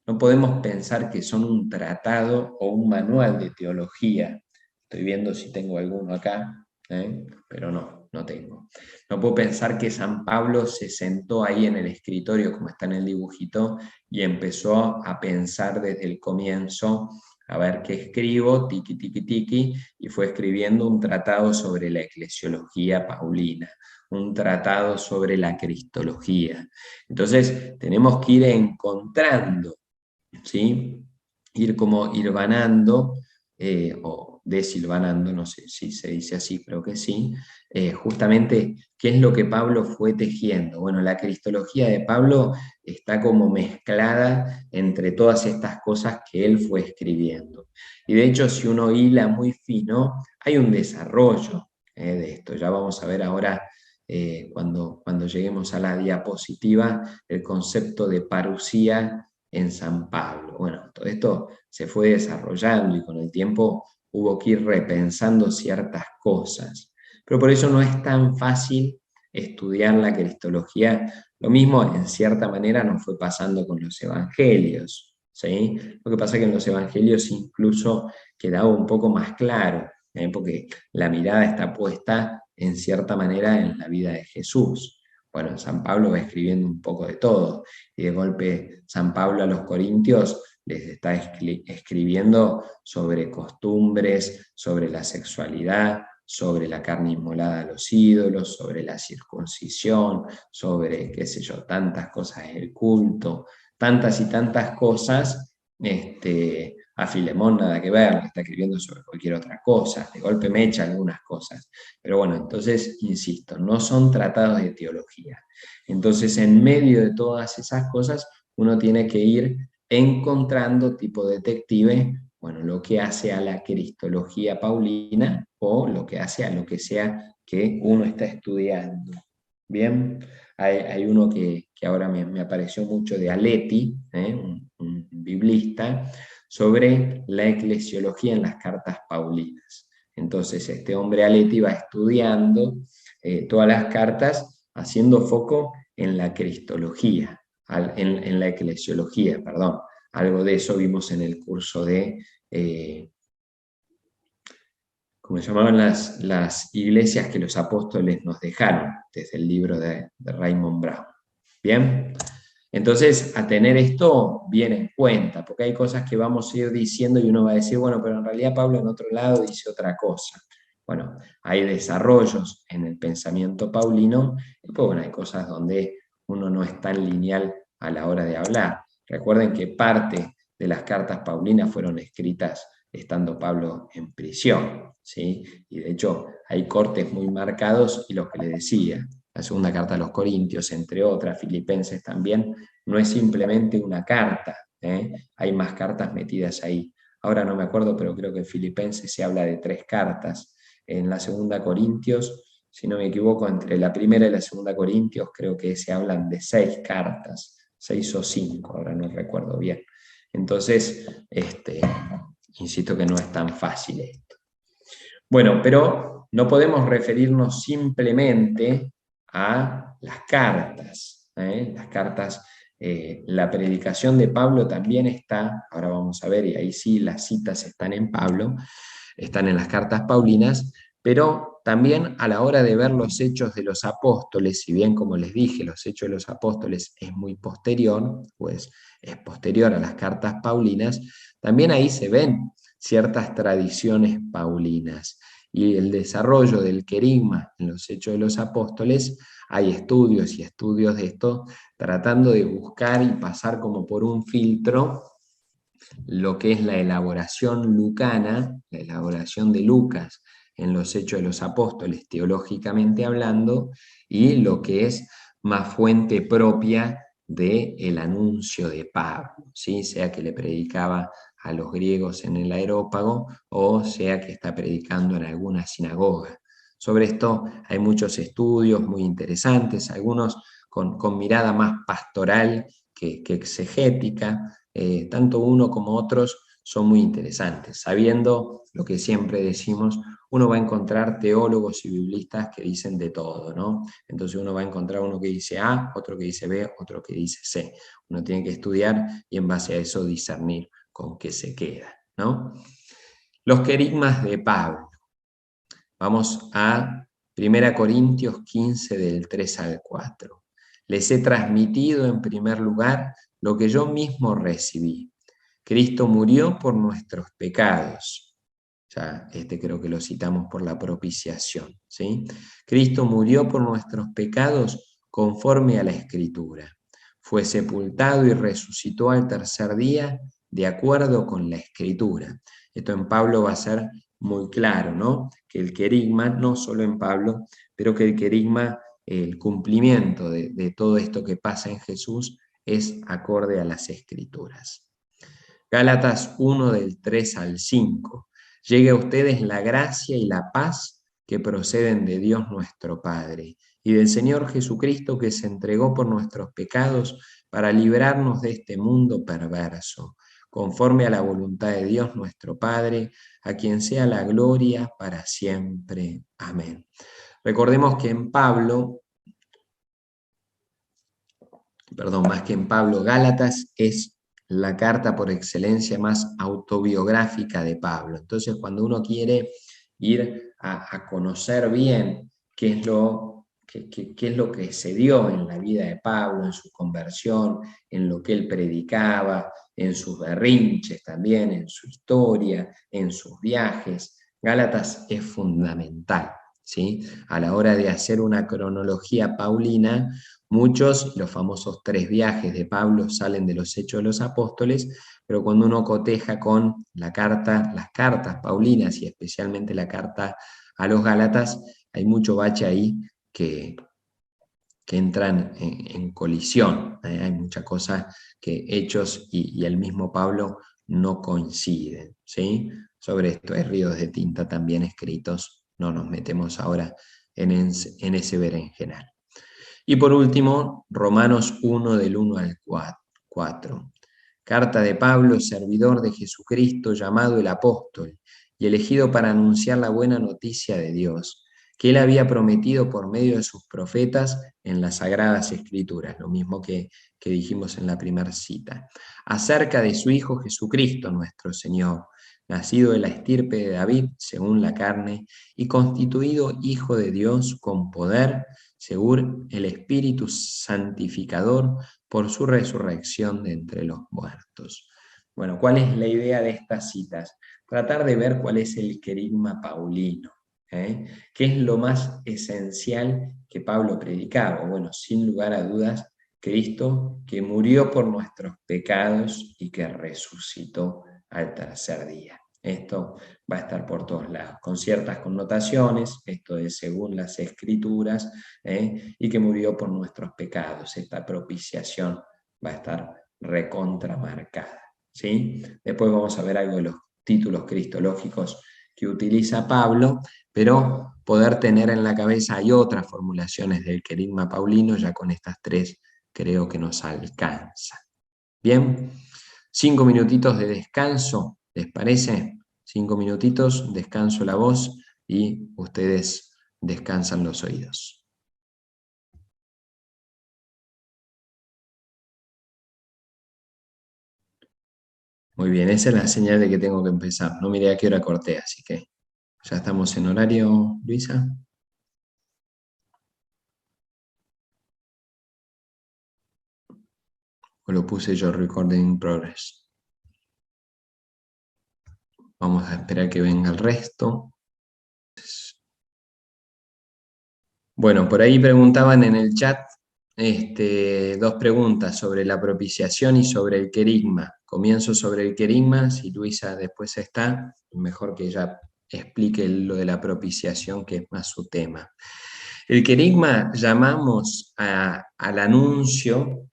no podemos pensar que son un tratado o un manual de teología. Estoy viendo si tengo alguno acá, pero no tengo. No puedo pensar que San Pablo se sentó ahí en el escritorio, como está en el dibujito, y empezó a pensar desde el comienzo, a ver qué escribo, tiqui, tiqui, tiqui, y fue escribiendo un tratado sobre la eclesiología paulina, un tratado sobre la cristología. Entonces, tenemos que ir encontrando, ¿sí? Ir como hilvanando, o deshilvanando, no sé si se dice así, creo que sí, justamente qué es lo que Pablo fue tejiendo. Bueno, la cristología de Pablo está como mezclada entre todas estas cosas que él fue escribiendo. Y de hecho, si uno hila muy fino, hay un desarrollo de esto. Ya vamos a ver ahora, cuando lleguemos a la diapositiva, el concepto de parusía en San Pablo. Bueno, todo esto se fue desarrollando y con el tiempo hubo que ir repensando ciertas cosas. Pero por eso no es tan fácil estudiar la cristología. Lo mismo, en cierta manera, nos fue pasando con los evangelios, ¿sí? Lo que pasa es que en los evangelios incluso quedaba un poco más claro, porque la mirada está puesta en cierta manera en la vida de Jesús. Bueno, San Pablo va escribiendo un poco de todo, y de golpe San Pablo a los Corintios les está escribiendo sobre costumbres, sobre la sexualidad, sobre la carne inmolada a los ídolos, sobre la circuncisión, sobre, qué sé yo, tantas cosas del culto, tantas y tantas cosas. A Filemón nada que ver, le está escribiendo sobre cualquier otra cosa, de golpe me echa algunas cosas. Pero bueno, entonces, insisto, no son tratados de teología. Entonces, en medio de todas esas cosas, uno tiene que ir encontrando tipo detective, bueno, lo que hace a la cristología paulina o lo que hace a lo que sea que uno está estudiando. Bien, hay uno que ahora me apareció mucho de Aleti, un biblista, sobre la eclesiología en las cartas paulinas. Entonces este hombre Aleti va estudiando todas las cartas haciendo foco en la cristología, en la eclesiología, perdón. Algo de eso vimos en el curso de, como se llamaban las iglesias que los apóstoles nos dejaron, desde el libro de Raymond Brown. Bien, entonces a tener esto bien en cuenta, porque hay cosas que vamos a ir diciendo y uno va a decir, bueno, pero en realidad Pablo en otro lado dice otra cosa. Bueno, hay desarrollos en el pensamiento paulino, y pues bueno, hay cosas donde uno no es tan lineal a la hora de hablar. Recuerden que parte de las cartas paulinas fueron escritas estando Pablo en prisión, ¿sí? Y de hecho hay cortes muy marcados, y lo que le decía, la segunda carta a los Corintios, entre otras, Filipenses también, no es simplemente una carta, hay más cartas metidas ahí. Ahora no me acuerdo, pero creo que en Filipenses se habla de 3 cartas. En la segunda Corintios, si no me equivoco, entre la primera y la segunda Corintios creo que se hablan de 6 cartas, 6 o 5, ahora no recuerdo bien. Entonces, insisto que no es tan fácil esto. Bueno, pero no podemos referirnos simplemente a las cartas. Las cartas, la predicación de Pablo también está, ahora vamos a ver, y ahí sí las citas están en Pablo, están en las cartas paulinas, pero también a la hora de ver los hechos de los apóstoles, si bien como les dije, los hechos de los apóstoles es muy posterior, pues es posterior a las cartas paulinas, también ahí se ven ciertas tradiciones paulinas. Y el desarrollo del querigma en los hechos de los apóstoles, hay estudios y estudios de esto, tratando de buscar y pasar como por un filtro lo que es la elaboración lucana, la elaboración de Lucas en los hechos de los apóstoles, teológicamente hablando, y lo que es más fuente propia del anuncio de Pablo, ¿sí? Sea que le predicaba a los griegos en el Areópago o sea que está predicando en alguna sinagoga. Sobre esto hay muchos estudios muy interesantes, algunos con mirada más pastoral que exegética. Tanto uno como otros son muy interesantes. Sabiendo lo que siempre decimos, uno va a encontrar teólogos y biblistas que dicen de todo, ¿no? Entonces uno va a encontrar uno que dice A, otro que dice B, otro que dice C. Uno tiene que estudiar y en base a eso discernir con qué se queda, ¿no? Los querigmas de Pablo. Vamos a 1 Corintios 15 del 3 al 4. Les he transmitido en primer lugar lo que yo mismo recibí. Cristo murió por nuestros pecados. Ya, creo que lo citamos por la propiciación, ¿sí? Cristo murió por nuestros pecados conforme a la Escritura. Fue sepultado y resucitó al tercer día de acuerdo con la Escritura. Esto en Pablo va a ser muy claro, ¿no? Que el querigma, no solo en Pablo, pero que el querigma, el cumplimiento de todo esto que pasa en Jesús, es acorde a las Escrituras. Gálatas 1 del 3 al 5. Llegue a ustedes la gracia y la paz que proceden de Dios nuestro Padre y del Señor Jesucristo, que se entregó por nuestros pecados para librarnos de este mundo perverso, conforme a la voluntad de Dios nuestro Padre, a quien sea la gloria para siempre. Amén. Recordemos que en Pablo, más que en Pablo, Gálatas es la carta por excelencia más autobiográfica de Pablo. Entonces, cuando uno quiere ir a conocer bien qué es lo qué es lo que se dio en la vida de Pablo, en su conversión, en lo que él predicaba, en sus berrinches también, en su historia, en sus viajes. Gálatas es fundamental, ¿sí? A la hora de hacer una cronología paulina, muchos, los famosos 3 viajes de Pablo salen de los Hechos de los Apóstoles, pero cuando uno coteja con las cartas paulinas y especialmente la carta a los Gálatas, hay mucho bache ahí que, que entran en colisión. Hay muchas cosas que Hechos y el mismo Pablo no coinciden, ¿sí? Sobre esto hay ríos de tinta también escritos, no nos metemos ahora en ese berenjenal. Y por último, Romanos 1 del 1 al 4. Carta de Pablo, servidor de Jesucristo, llamado el apóstol y elegido para anunciar la buena noticia de Dios, que él había prometido por medio de sus profetas en las Sagradas Escrituras, lo mismo que dijimos en la primera cita, acerca de su Hijo Jesucristo nuestro Señor, nacido de la estirpe de David según la carne y constituido Hijo de Dios con poder, según el Espíritu Santificador, por su resurrección de entre los muertos. Bueno, ¿cuál es la idea de estas citas? Tratar de ver cuál es el querigma paulino, ¿qué es lo más esencial que Pablo predicaba? Bueno, sin lugar a dudas, Cristo que murió por nuestros pecados y que resucitó al tercer día. Esto va a estar por todos lados, con ciertas connotaciones, esto es según las Escrituras, y que murió por nuestros pecados. Esta propiciación va a estar recontramarcada, ¿sí? Después vamos a ver algo de los títulos cristológicos que utiliza Pablo, pero poder tener en la cabeza hay otras formulaciones del querigma paulino, ya con estas 3 creo que nos alcanza. Bien, 5 minutitos de descanso, ¿les parece? 5 minutitos, descanso la voz y ustedes descansan los oídos. Muy bien, esa es la señal de que tengo que empezar. No miré a qué hora corté, así que ya estamos en horario, Luisa. O lo puse yo, recording in progress. Vamos a esperar que venga el resto. Bueno, por ahí preguntaban en el chat 2 preguntas sobre la propiciación y sobre el querigma. Comienzo sobre el querigma, si Luisa después está, mejor que ella explique lo de la propiciación, que es más su tema. El querigma llamamos al anuncio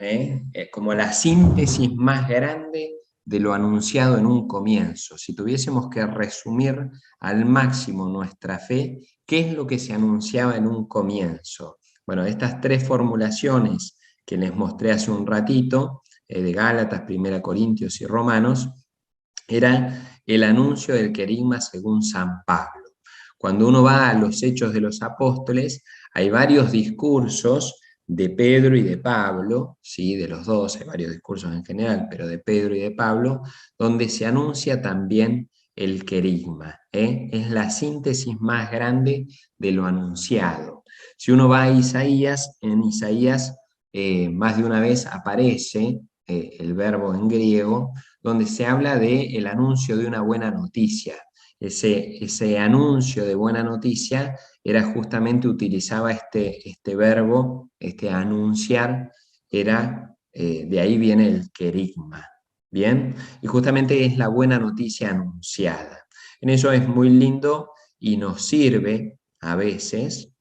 como la síntesis más grande de lo anunciado en un comienzo. Si tuviésemos que resumir al máximo nuestra fe, ¿qué es lo que se anunciaba en un comienzo? Bueno, estas 3 formulaciones que les mostré hace un ratito, de Gálatas, 1 Corintios y Romanos, era el anuncio del querigma según San Pablo. Cuando uno va a los Hechos de los Apóstoles, hay varios discursos de Pedro y de Pablo, ¿sí? De los dos, hay varios discursos en general, pero de Pedro y de Pablo, donde se anuncia también el querigma. Es la síntesis más grande de lo anunciado. Si uno va a Isaías, en Isaías más de una vez aparece el verbo en griego, donde se habla del anuncio de una buena noticia. Ese anuncio de buena noticia era justamente, utilizaba este verbo, anunciar, de ahí viene el querigma, ¿bien? Y justamente es la buena noticia anunciada. En eso es muy lindo y nos sirve a veces,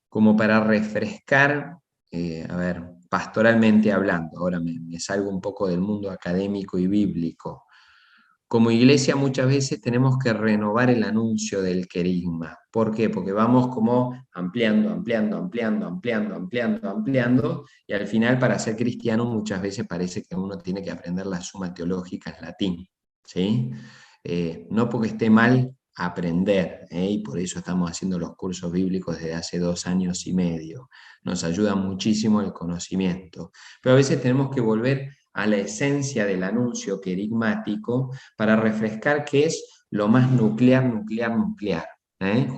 como para refrescar, pastoralmente hablando, ahora me salgo un poco del mundo académico y bíblico. Como iglesia muchas veces tenemos que renovar el anuncio del querigma. ¿Por qué? Porque vamos como ampliando, y al final para ser cristiano muchas veces parece que uno tiene que aprender la suma teológica en latín, ¿sí? No porque esté mal aprender, y por eso estamos haciendo los cursos bíblicos desde hace 2 años y medio. Nos ayuda muchísimo el conocimiento, pero a veces tenemos que volver a la esencia del anuncio querigmático para refrescar qué es lo más nuclear.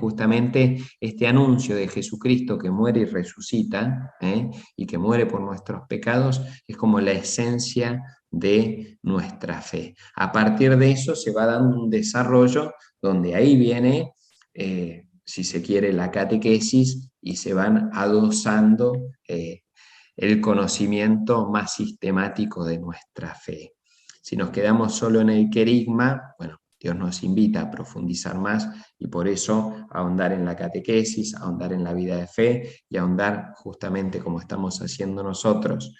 Justamente este anuncio de Jesucristo que muere y resucita, y que muere por nuestros pecados, es como la esencia de nuestra fe. A partir de eso se va dando un desarrollo donde ahí viene, si se quiere, la catequesis, y se van adosando el conocimiento más sistemático de nuestra fe. Si nos quedamos solo en el querigma, bueno, Dios nos invita a profundizar más, y por eso ahondar en la catequesis, ahondar en la vida de fe, y ahondar justamente como estamos haciendo nosotros,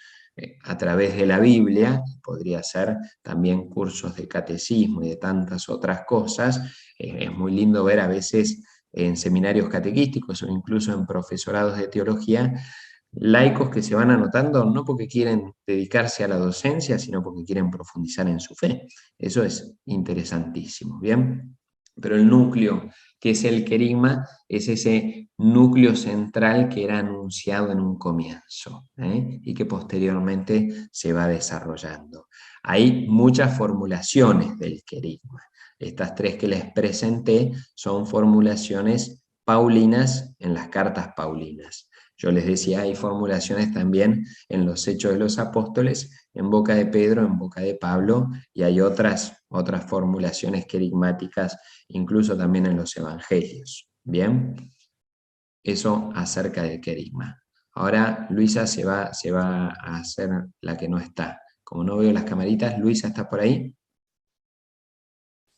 a través de la Biblia. Podría ser también cursos de catecismo y de tantas otras cosas. Es muy lindo ver a veces en seminarios catequísticos o incluso en profesorados de teología, laicos que se van anotando no porque quieren dedicarse a la docencia, sino porque quieren profundizar en su fe. Eso es interesantísimo, ¿bien? Pero el núcleo, que es el querigma, es ese núcleo central que era anunciado en un comienzo, y que posteriormente se va desarrollando. Hay muchas formulaciones del querigma. Estas tres que les presenté son formulaciones paulinas en las cartas paulinas. Yo les decía, hay formulaciones también en los Hechos de los Apóstoles, en boca de Pedro, en boca de Pablo, y hay otras formulaciones querigmáticas, incluso también en los Evangelios. ¿Bien? Eso acerca del querigma. Ahora Luisa se va a hacer la que no está. Como no veo las camaritas, Luisa, ¿está por ahí?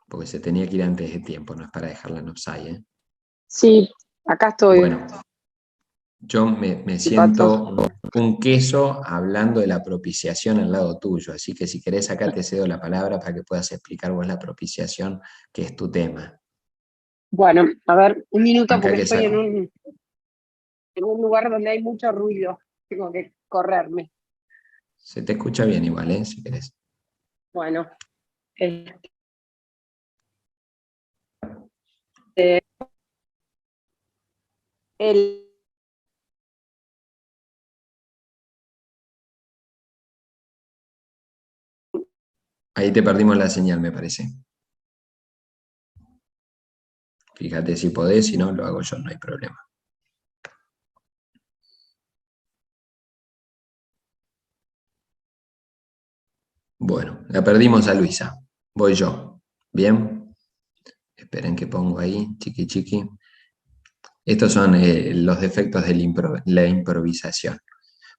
Porque se tenía que ir antes de tiempo, no es para dejarla en offside, ¿eh? Sí, acá estoy. Bueno, yo me Sí, Pato. siento un queso hablando de la propiciación al lado tuyo, así que si querés acá te cedo la palabra para que puedas explicar vos la propiciación, que es tu tema. Bueno, a ver, un minuto Acá porque que estoy en un lugar donde hay mucho ruido. Tengo que correrme. se te escucha bien igual, ¿eh? Si querés. Bueno, este, el, Ahí te perdimos la señal, me parece. Fíjate si podés, si no, lo hago yo, no hay problema. Bueno, la perdimos a Luisa. Voy yo. ¿Bien? Esperen que pongo ahí, chiqui chiqui. Estos son los defectos de la improvisación.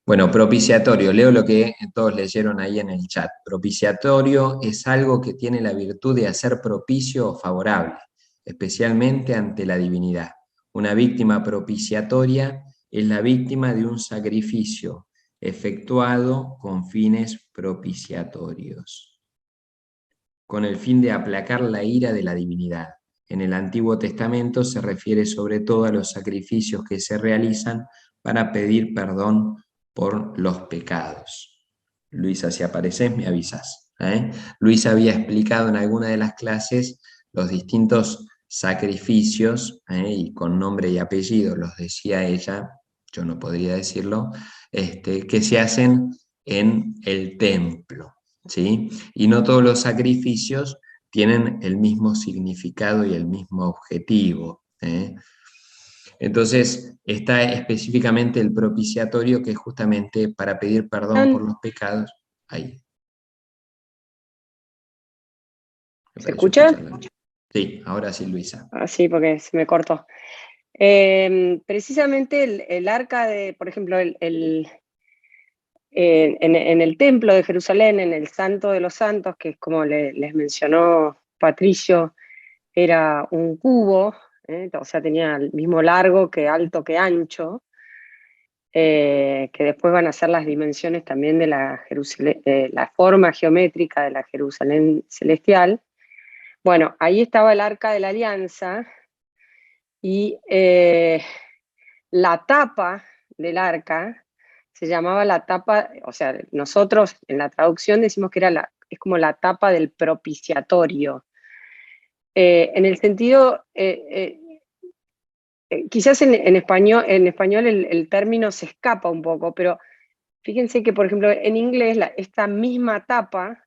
Bueno, propiciatorio, leo lo que todos leyeron ahí en el chat. Propiciatorio es algo que tiene la virtud de hacer propicio o favorable, especialmente ante la divinidad. Una víctima propiciatoria es la víctima de un sacrificio efectuado con fines propiciatorios, con el fin de aplacar la ira de la divinidad. En el Antiguo Testamento se refiere sobre todo a los sacrificios que se realizan para pedir perdón por los pecados. Luisa, si apareces, me avisas. Luisa había explicado en alguna de las clases los distintos sacrificios, y con nombre y apellido los decía ella, yo no podría decirlo, que se hacen en el templo, ¿sí? Y no todos los sacrificios tienen el mismo significado y el mismo objetivo. Entonces está específicamente el propiciatorio, que es justamente para pedir perdón por los pecados. Ahí. Me ¿se pareció escucha? escucharla. Sí, ahora sí, Luisa. Ah, sí, porque se me cortó. Precisamente el arca de, por ejemplo, en el templo de Jerusalén, en el Santo de los Santos, que es como les mencionó Patricio, era un cubo, o sea, tenía el mismo largo que alto que ancho, que después van a ser las dimensiones también de la forma geométrica de la Jerusalén celestial. Bueno, ahí estaba el Arca de la Alianza y la tapa del arca se llamaba la tapa, o sea, nosotros en la traducción decimos que es como la tapa del propiciatorio. En el sentido, quizás en español el término se escapa un poco, pero fíjense que, por ejemplo, en inglés esta misma tapa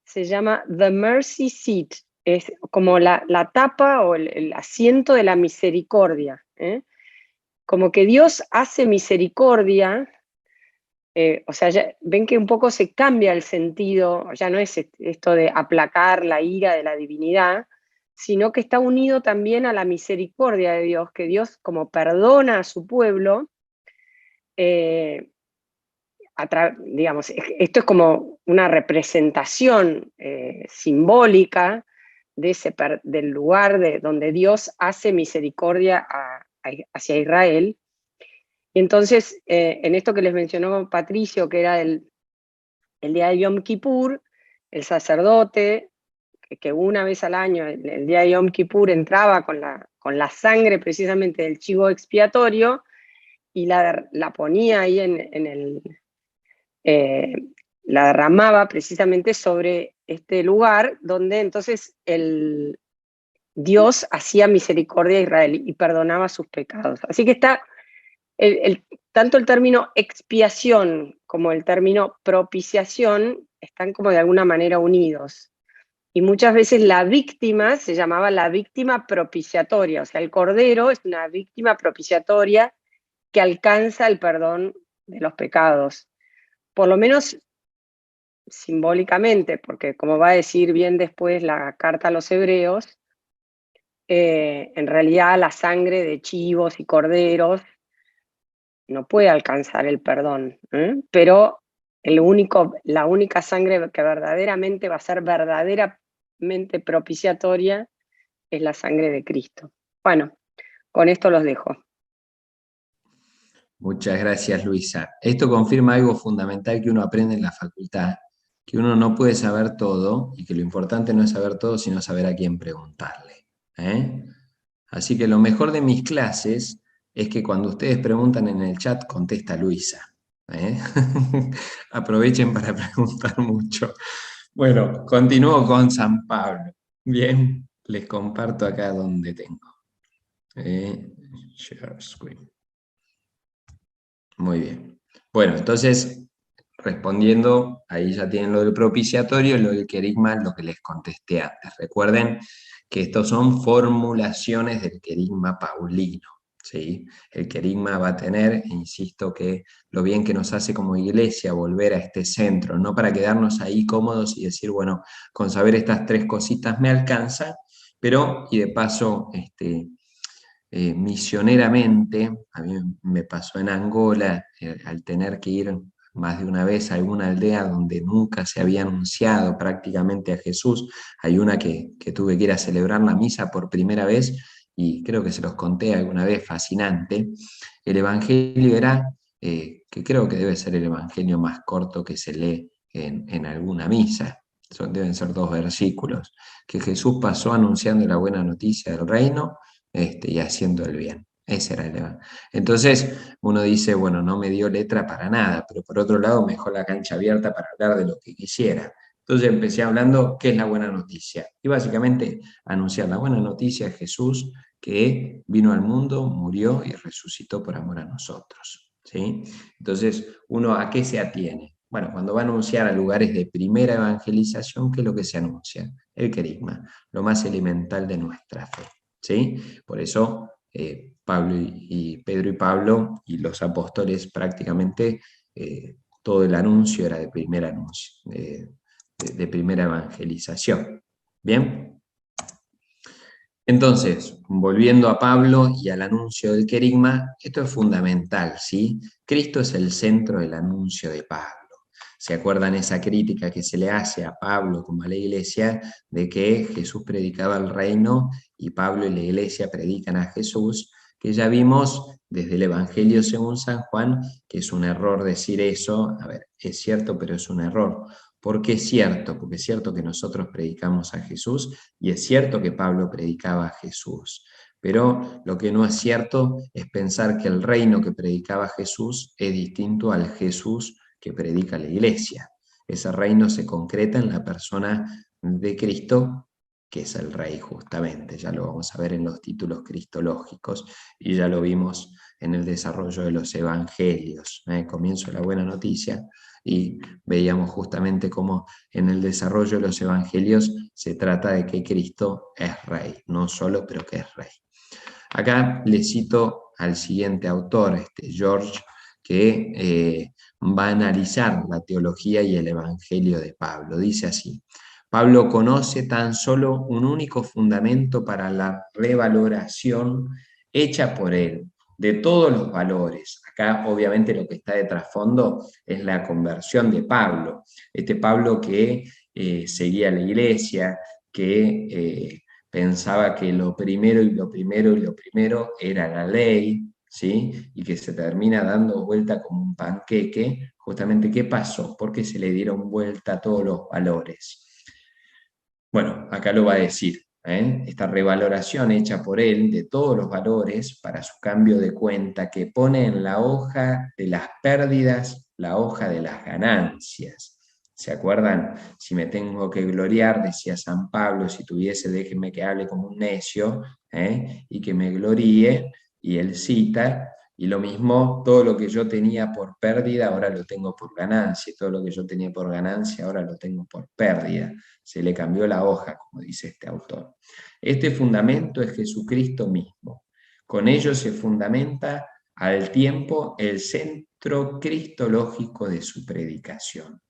se llama the mercy seat, es como la tapa o el asiento de la misericordia, ¿eh? Como que Dios hace misericordia, o sea, ven que un poco se cambia el sentido, ya no es esto de aplacar la ira de la divinidad, sino que está unido también a la misericordia de Dios, que Dios como perdona a su pueblo, eh, digamos, esto es como una representación simbólica de del lugar donde Dios hace misericordia hacia Israel. Y entonces, en esto que les mencionó Patricio, que era el día de Yom Kippur, el sacerdote, que una vez al año, el día de Yom Kippur, entraba con la sangre precisamente del chivo expiatorio y la ponía ahí eh, la derramaba precisamente sobre este lugar donde entonces Dios hacía misericordia a Israel y perdonaba sus pecados. Así que está tanto el término expiación como el término propiciación están como de alguna manera unidos. Y muchas veces la víctima se llamaba la víctima propiciatoria, o sea, el cordero es una víctima propiciatoria que alcanza el perdón de los pecados. Por lo menos simbólicamente, porque como va a decir bien después la carta a los hebreos, en realidad la sangre de chivos y corderos no puede alcanzar el perdón, pero la única sangre que verdaderamente va a ser verdaderamente propiciatoria es la sangre de Cristo. Bueno, con esto los dejo. Muchas gracias, Luisa. Esto confirma algo fundamental que uno aprende en la facultad, que uno no puede saber todo y que lo importante no es saber todo, sino saber a quién preguntarle. ¿Eh? Así que lo mejor de mis clases es que cuando ustedes preguntan en el chat, contesta Luisa. ¿Eh? Aprovechen para preguntar mucho. Bueno, continúo con San Pablo. Bien, les comparto acá donde tengo. Share screen. Muy bien. Bueno, entonces, respondiendo, ahí ya tienen lo del propiciatorio, lo del querigma, lo que les contesté antes. Recuerden que estos son formulaciones del querigma paulino, ¿sí? El querigma va a tener, e insisto, que lo bien que nos hace como iglesia volver a este centro, no para quedarnos ahí cómodos y decir, bueno, con saber estas tres cositas me alcanza, pero, y de paso, misioneramente, a mí me pasó en Angola, al tener que ir más de una vez a alguna aldea donde nunca se había anunciado prácticamente a Jesús. Hay una que tuve que ir a celebrar la misa por primera vez y creo que se los conté alguna vez, fascinante. El Evangelio era, que creo que debe ser el Evangelio más corto que se lee en alguna misa. Deben ser 2 versículos, que Jesús pasó anunciando la buena noticia del reino y haciendo el bien. Ese era el lema. Entonces uno dice, bueno, no me dio letra para nada, pero por otro lado me dejó la cancha abierta para hablar de lo que quisiera. Entonces empecé hablando qué es la buena noticia. Y básicamente anunciar la buena noticia de Jesús que vino al mundo, murió y resucitó por amor a nosotros. ¿Sí? Entonces, ¿uno a qué se atiene? Bueno, cuando va a anunciar a lugares de primera evangelización, ¿qué es lo que se anuncia? El querigma, lo más elemental de nuestra fe. ¿Sí? Por eso Pablo y Pedro y Pablo y los apóstoles prácticamente todo el anuncio era de primera anuncio, de primera evangelización. ¿Bien? Entonces, volviendo a Pablo y al anuncio del querigma, esto es fundamental, ¿sí? Cristo es el centro del anuncio de Pablo. ¿Se acuerdan esa crítica que se le hace a Pablo como a la iglesia de que Jesús predicaba el reino y Pablo y la iglesia predican a Jesús? Que ya vimos desde el Evangelio según San Juan que es un error decir eso. A ver, es cierto, pero es un error. ¿Por qué es cierto? Porque es cierto que nosotros predicamos a Jesús y es cierto que Pablo predicaba a Jesús. Pero lo que no es cierto es pensar que el reino que predicaba Jesús es distinto al Jesús que predica la iglesia. Ese reino se concreta en la persona de Cristo que es el Rey justamente. Ya lo vamos a ver en los títulos cristológicos y ya lo vimos en el desarrollo de los evangelios. Comienzo la buena noticia y veíamos justamente cómo en el desarrollo de los evangelios se trata de que Cristo es Rey, no solo, pero que es Rey. Acá le cito al siguiente autor, George, que va a analizar la teología y el evangelio de Pablo. Dice así: Pablo conoce tan solo un único fundamento para la revaloración hecha por él de todos los valores. Acá obviamente lo que está de trasfondo es la conversión de Pablo. Pablo que seguía la iglesia, que pensaba que lo primero y lo primero y lo primero era la ley, ¿sí? Y que se termina dando vuelta como un panqueque. Justamente, ¿qué pasó? Porque se le dieron vuelta todos los valores. Bueno, acá lo va a decir, esta revaloración hecha por él de todos los valores para su cambio de cuenta, que pone en la hoja de las pérdidas la hoja de las ganancias. ¿Se acuerdan? Si me tengo que gloriar, decía San Pablo, si tuviese, déjenme que hable como un necio, y que me gloríe, y él cita, y lo mismo, todo lo que yo tenía por pérdida, ahora lo tengo por ganancia, y todo lo que yo tenía por ganancia, ahora lo tengo por pérdida. Se le cambió la hoja, como dice este autor. Este fundamento es Jesucristo mismo. Con ello se fundamenta al tiempo el centro cristológico de su predicación.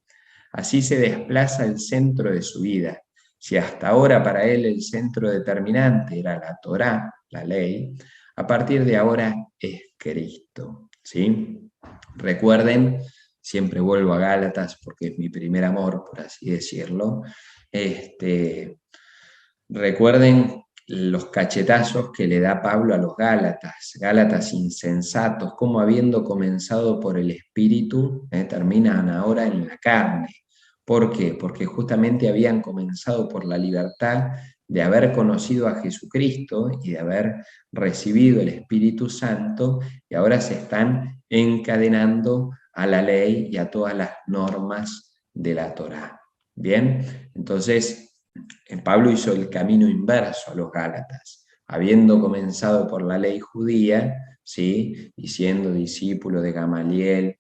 Así se desplaza el centro de su vida. Si hasta ahora para él el centro determinante era la Torá, la ley, a partir de ahora es Cristo. ¿Sí? Recuerden, siempre vuelvo a Gálatas porque es mi primer amor, por así decirlo. Recuerden los cachetazos que le da Pablo a los Gálatas insensatos, como habiendo comenzado por el Espíritu, terminan ahora en la carne. ¿Por qué? Porque justamente habían comenzado por la libertad de haber conocido a Jesucristo y de haber recibido el Espíritu Santo, y ahora se están encadenando a la ley y a todas las normas de la Torá. Bien, entonces Pablo hizo el camino inverso a los Gálatas, habiendo comenzado por la ley judía, ¿sí? Y siendo discípulo de Gamaliel,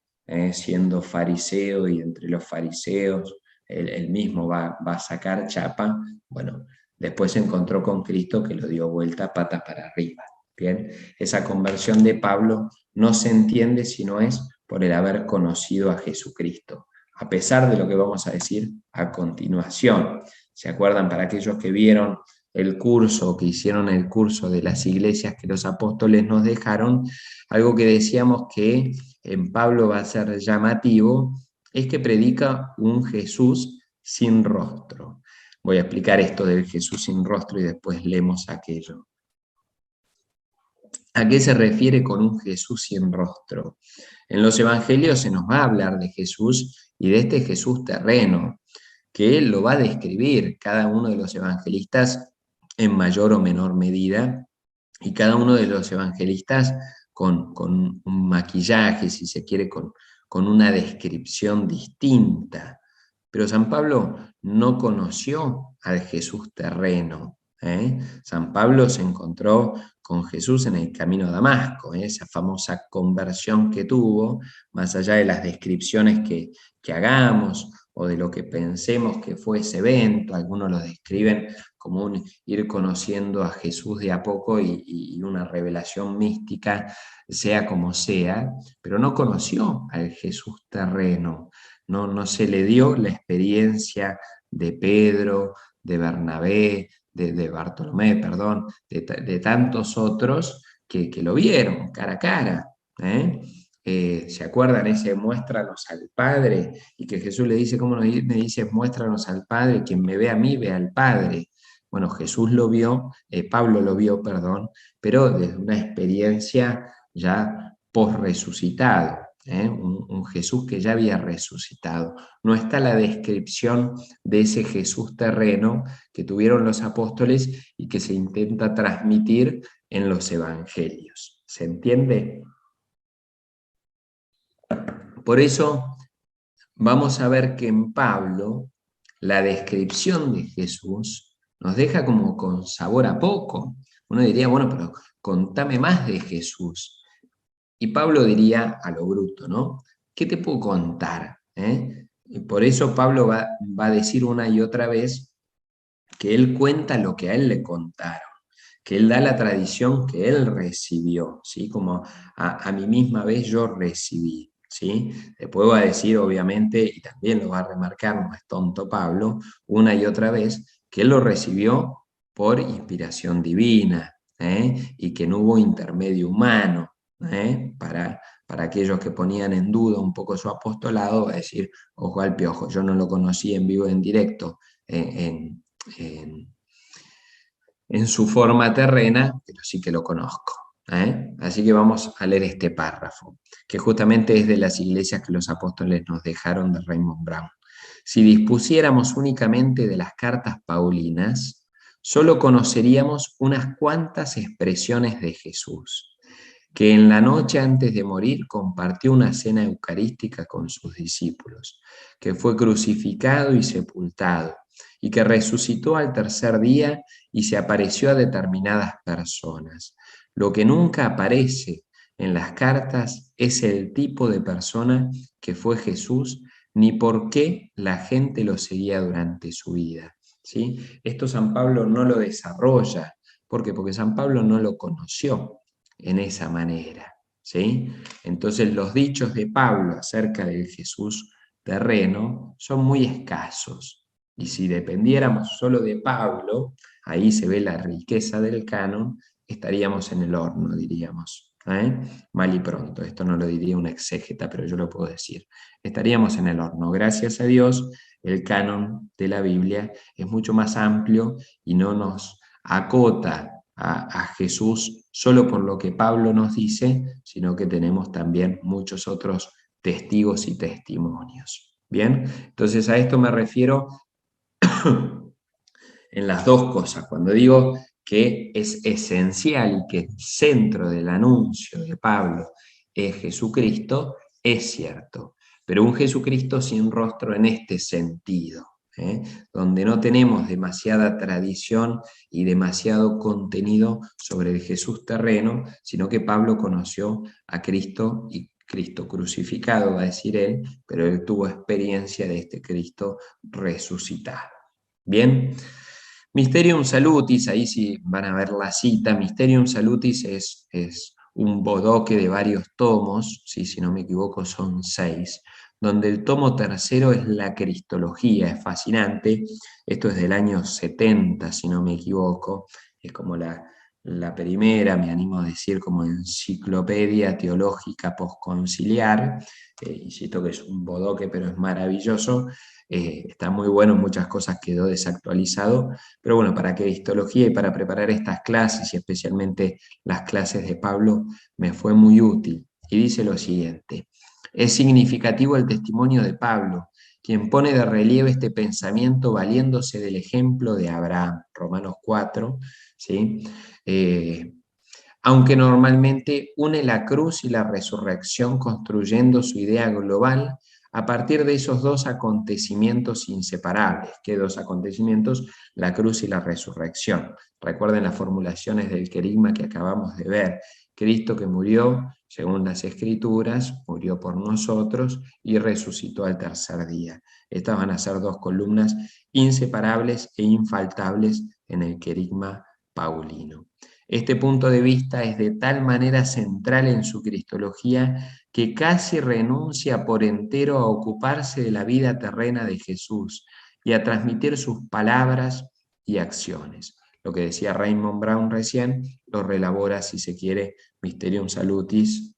siendo fariseo, y entre los fariseos él mismo va a sacar chapa. Bueno, después se encontró con Cristo, que lo dio vuelta patas para arriba. Bien, esa conversión de Pablo no se entiende si no es por el haber conocido a Jesucristo, a pesar de lo que vamos a decir a continuación. ¿Se acuerdan? Para aquellos que vieron el curso, que hicieron el curso de las iglesias que los apóstoles nos dejaron, algo que decíamos que en Pablo va a ser llamativo, es que predica un Jesús sin rostro. Voy a explicar esto del Jesús sin rostro y después leemos aquello. ¿A qué se refiere con un Jesús sin rostro? En los evangelios se nos va a hablar de Jesús y de este Jesús terreno, que él lo va a describir cada uno de los evangelistas en mayor o menor medida, y cada uno de los evangelistas con un maquillaje, si se quiere, con una descripción distinta. Pero San Pablo no conoció al Jesús terreno. San Pablo se encontró con Jesús en el camino a Damasco, esa famosa conversión que tuvo, más allá de las descripciones que hagamos o de lo que pensemos que fue ese evento. Algunos lo describen como un ir conociendo a Jesús de a poco y una revelación mística, sea como sea, pero no conoció al Jesús terreno, no se le dio la experiencia de Pedro, de Bernabé, de Bartolomé, perdón, de tantos otros que lo vieron cara a cara. ¿Se acuerdan ese muéstranos al Padre? Y que Jesús le dice, ¿cómo me dices muéstranos al Padre? Quien me ve a mí, ve al Padre. Bueno, Jesús lo vio, Pablo lo vio, perdón, pero desde una experiencia ya post-resucitado, un Jesús que ya había resucitado. No está la descripción de ese Jesús terreno que tuvieron los apóstoles y que se intenta transmitir en los evangelios. ¿Se entiende? Por eso vamos a ver que en Pablo la descripción de Jesús nos deja como con sabor a poco. Uno diría, bueno, pero contame más de Jesús. Y Pablo diría a lo bruto, ¿no? ¿Qué te puedo contar? Y por eso Pablo va a decir una y otra vez que él cuenta lo que a él le contaron, que él da la tradición que él recibió, ¿sí? Como a mi misma vez yo recibí, ¿sí? Después va a decir, obviamente, y también lo va a remarcar, no es tonto Pablo, una y otra vez, que él lo recibió por inspiración divina, y que no hubo intermedio humano, para aquellos que ponían en duda un poco su apostolado, va a decir, ojo al piojo, yo no lo conocí en vivo, en directo, en, en su forma terrena, pero sí que lo conozco. Así que vamos a leer este párrafo, que justamente es de las iglesias que los apóstoles nos dejaron de Raymond Brown. Si dispusiéramos únicamente de las cartas paulinas, solo conoceríamos unas cuantas expresiones de Jesús, que en la noche antes de morir compartió una cena eucarística con sus discípulos, que fue crucificado y sepultado, y que resucitó al tercer día y se apareció a determinadas personas. Lo que nunca aparece en las cartas es el tipo de persona que fue Jesús, ni por qué la gente lo seguía durante su vida. ¿Sí? Esto San Pablo no lo desarrolla. ¿Por qué? Porque San Pablo no lo conoció en esa manera. ¿Sí? Entonces los dichos de Pablo acerca del Jesús terreno son muy escasos. Y si dependiéramos solo de Pablo, ahí se ve la riqueza del canon, estaríamos en el horno, diríamos. Mal y pronto, esto no lo diría un exégeta, pero yo lo puedo decir. Estaríamos en el horno. Gracias a Dios, el canon de la Biblia es mucho más amplio y no nos acota a Jesús solo por lo que Pablo nos dice, sino que tenemos también muchos otros testigos y testimonios. Bien, entonces a esto me refiero en las dos cosas. Cuando digo que es esencial y que el centro del anuncio de Pablo es Jesucristo, es cierto, pero un Jesucristo sin rostro en este sentido, donde no tenemos demasiada tradición y demasiado contenido sobre el Jesús terreno, sino que Pablo conoció a Cristo y Cristo crucificado, va a decir él, pero él tuvo experiencia de este Cristo resucitado. Bien, Mysterium Salutis, ahí sí van a ver la cita. Mysterium Salutis es un bodoque de varios tomos, ¿sí? Si no me equivoco son 6, donde el tomo tercero es la Cristología, es fascinante. Esto es del año 70, si no me equivoco, es como la primera, me animo a decir, como enciclopedia teológica postconciliar. Insisto que es un bodoque, pero es maravilloso. Está muy bueno, muchas cosas quedó desactualizado, pero bueno, para cristología y para preparar estas clases, y especialmente las clases de Pablo, me fue muy útil. Y dice lo siguiente: es significativo el testimonio de Pablo, quien pone de relieve este pensamiento valiéndose del ejemplo de Abraham, Romanos 4, ¿sí? Aunque normalmente une la cruz y la resurrección construyendo su idea global a partir de esos dos acontecimientos inseparables. ¿Qué dos acontecimientos? La cruz y la resurrección. Recuerden las formulaciones del querigma que acabamos de ver. Cristo que murió, según las Escrituras, murió por nosotros y resucitó al tercer día. Estas van a ser dos columnas inseparables e infaltables en el querigma paulino. Este punto de vista es de tal manera central en su cristología que casi renuncia por entero a ocuparse de la vida terrena de Jesús y a transmitir sus palabras y acciones. Lo que decía Raymond Brown recién, lo relabora, si se quiere, Mysterium Salutis,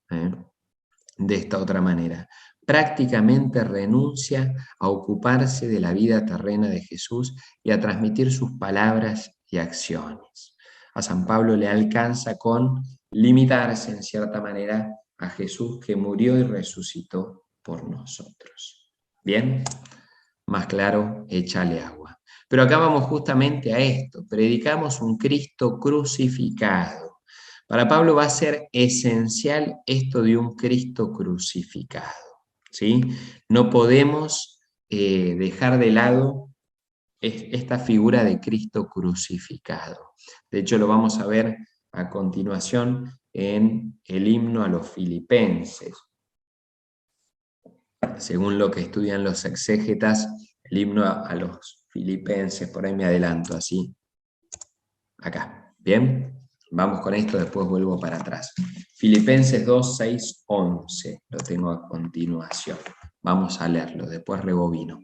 de esta otra manera. Prácticamente renuncia a ocuparse de la vida terrena de Jesús y a transmitir sus palabras y acciones. A San Pablo le alcanza con limitarse en cierta manera a Jesús que murió y resucitó por nosotros. ¿Bien? Más claro, échale agua. Pero acá vamos justamente a esto. Predicamos un Cristo crucificado. Para Pablo va a ser esencial esto de un Cristo crucificado, ¿sí? No podemos dejar de lado es esta figura de Cristo crucificado. De hecho, lo vamos a ver a continuación en el himno a los filipenses. Según lo que estudian los exégetas, el himno a los filipenses, por ahí me adelanto así, acá, ¿bien? Vamos con esto, después vuelvo para atrás. Filipenses 2, 6, 11, lo tengo a continuación. Vamos a leerlo, después rebobino.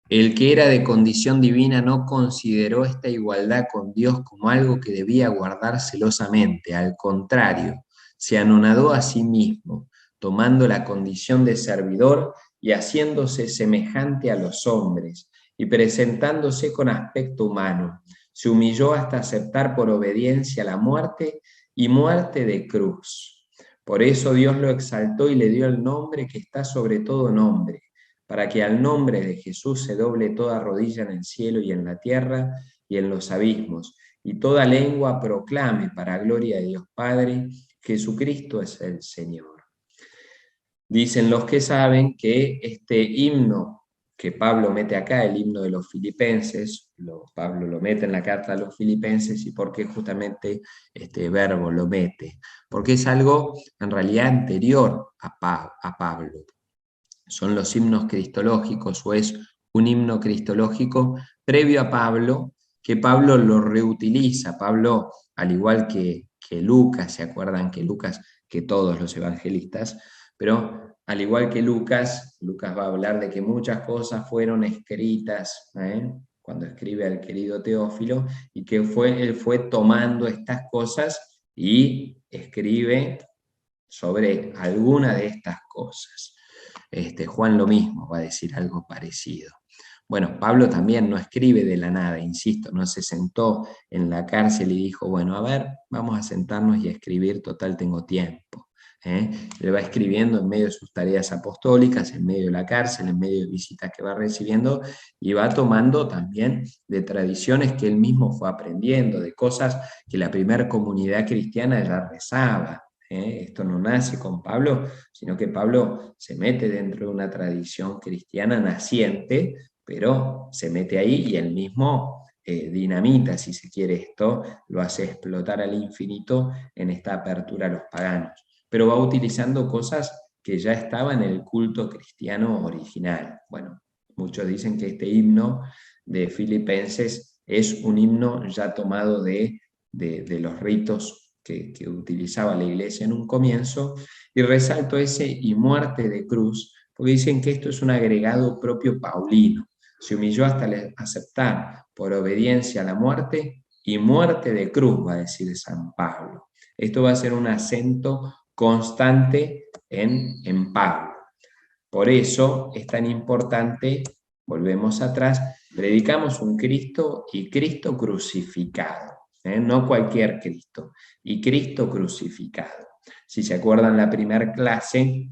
El que era de condición divina no consideró esta igualdad con Dios como algo que debía guardar celosamente, al contrario, se anonadó a sí mismo, tomando la condición de servidor y haciéndose semejante a los hombres, y presentándose con aspecto humano, se humilló hasta aceptar por obediencia la muerte y muerte de cruz. Por eso Dios lo exaltó y le dio el nombre que está sobre todo nombre, para que al nombre de Jesús se doble toda rodilla en el cielo y en la tierra y en los abismos, y toda lengua proclame para gloria de Dios Padre, Jesucristo es el Señor. Dicen los que saben que este himno que Pablo mete acá, el himno de los filipenses, Pablo lo mete en la carta a los filipenses, y por qué justamente este verbo lo mete, porque es algo en realidad anterior a Pablo. Son los himnos cristológicos, o es un himno cristológico previo a Pablo, que Pablo lo reutiliza. Pablo, al igual que Lucas, ¿se acuerdan que Lucas, que todos los evangelistas, pero al igual que Lucas va a hablar de que muchas cosas fueron escritas, cuando escribe al querido Teófilo, y que él fue tomando estas cosas y escribe sobre alguna de estas cosas. Juan lo mismo, va a decir algo parecido. Bueno, Pablo también no escribe de la nada, insisto, no se sentó en la cárcel y dijo, bueno, a ver, vamos a sentarnos y a escribir, total tengo tiempo. Le va escribiendo en medio de sus tareas apostólicas, en medio de la cárcel, en medio de visitas que va recibiendo, y va tomando también de tradiciones que él mismo fue aprendiendo, de cosas que la primera comunidad cristiana ya rezaba. Esto no nace con Pablo, sino que Pablo se mete dentro de una tradición cristiana naciente, pero se mete ahí y él mismo dinamita, si se quiere, esto, lo hace explotar al infinito en esta apertura a los paganos. Pero va utilizando cosas que ya estaban en el culto cristiano original. Bueno, muchos dicen que este himno de Filipenses es un himno ya tomado de los ritos que utilizaba la iglesia en un comienzo, y resalto ese y muerte de cruz, porque dicen que esto es un agregado propio paulino. Se humilló hasta aceptar por obediencia a la muerte, y muerte de cruz, va a decir San Pablo. Esto va a ser un acento constante en Pablo. Por eso es tan importante, volvemos atrás, predicamos un Cristo y Cristo crucificado. No cualquier Cristo, y Cristo crucificado. Si se acuerdan la primera clase,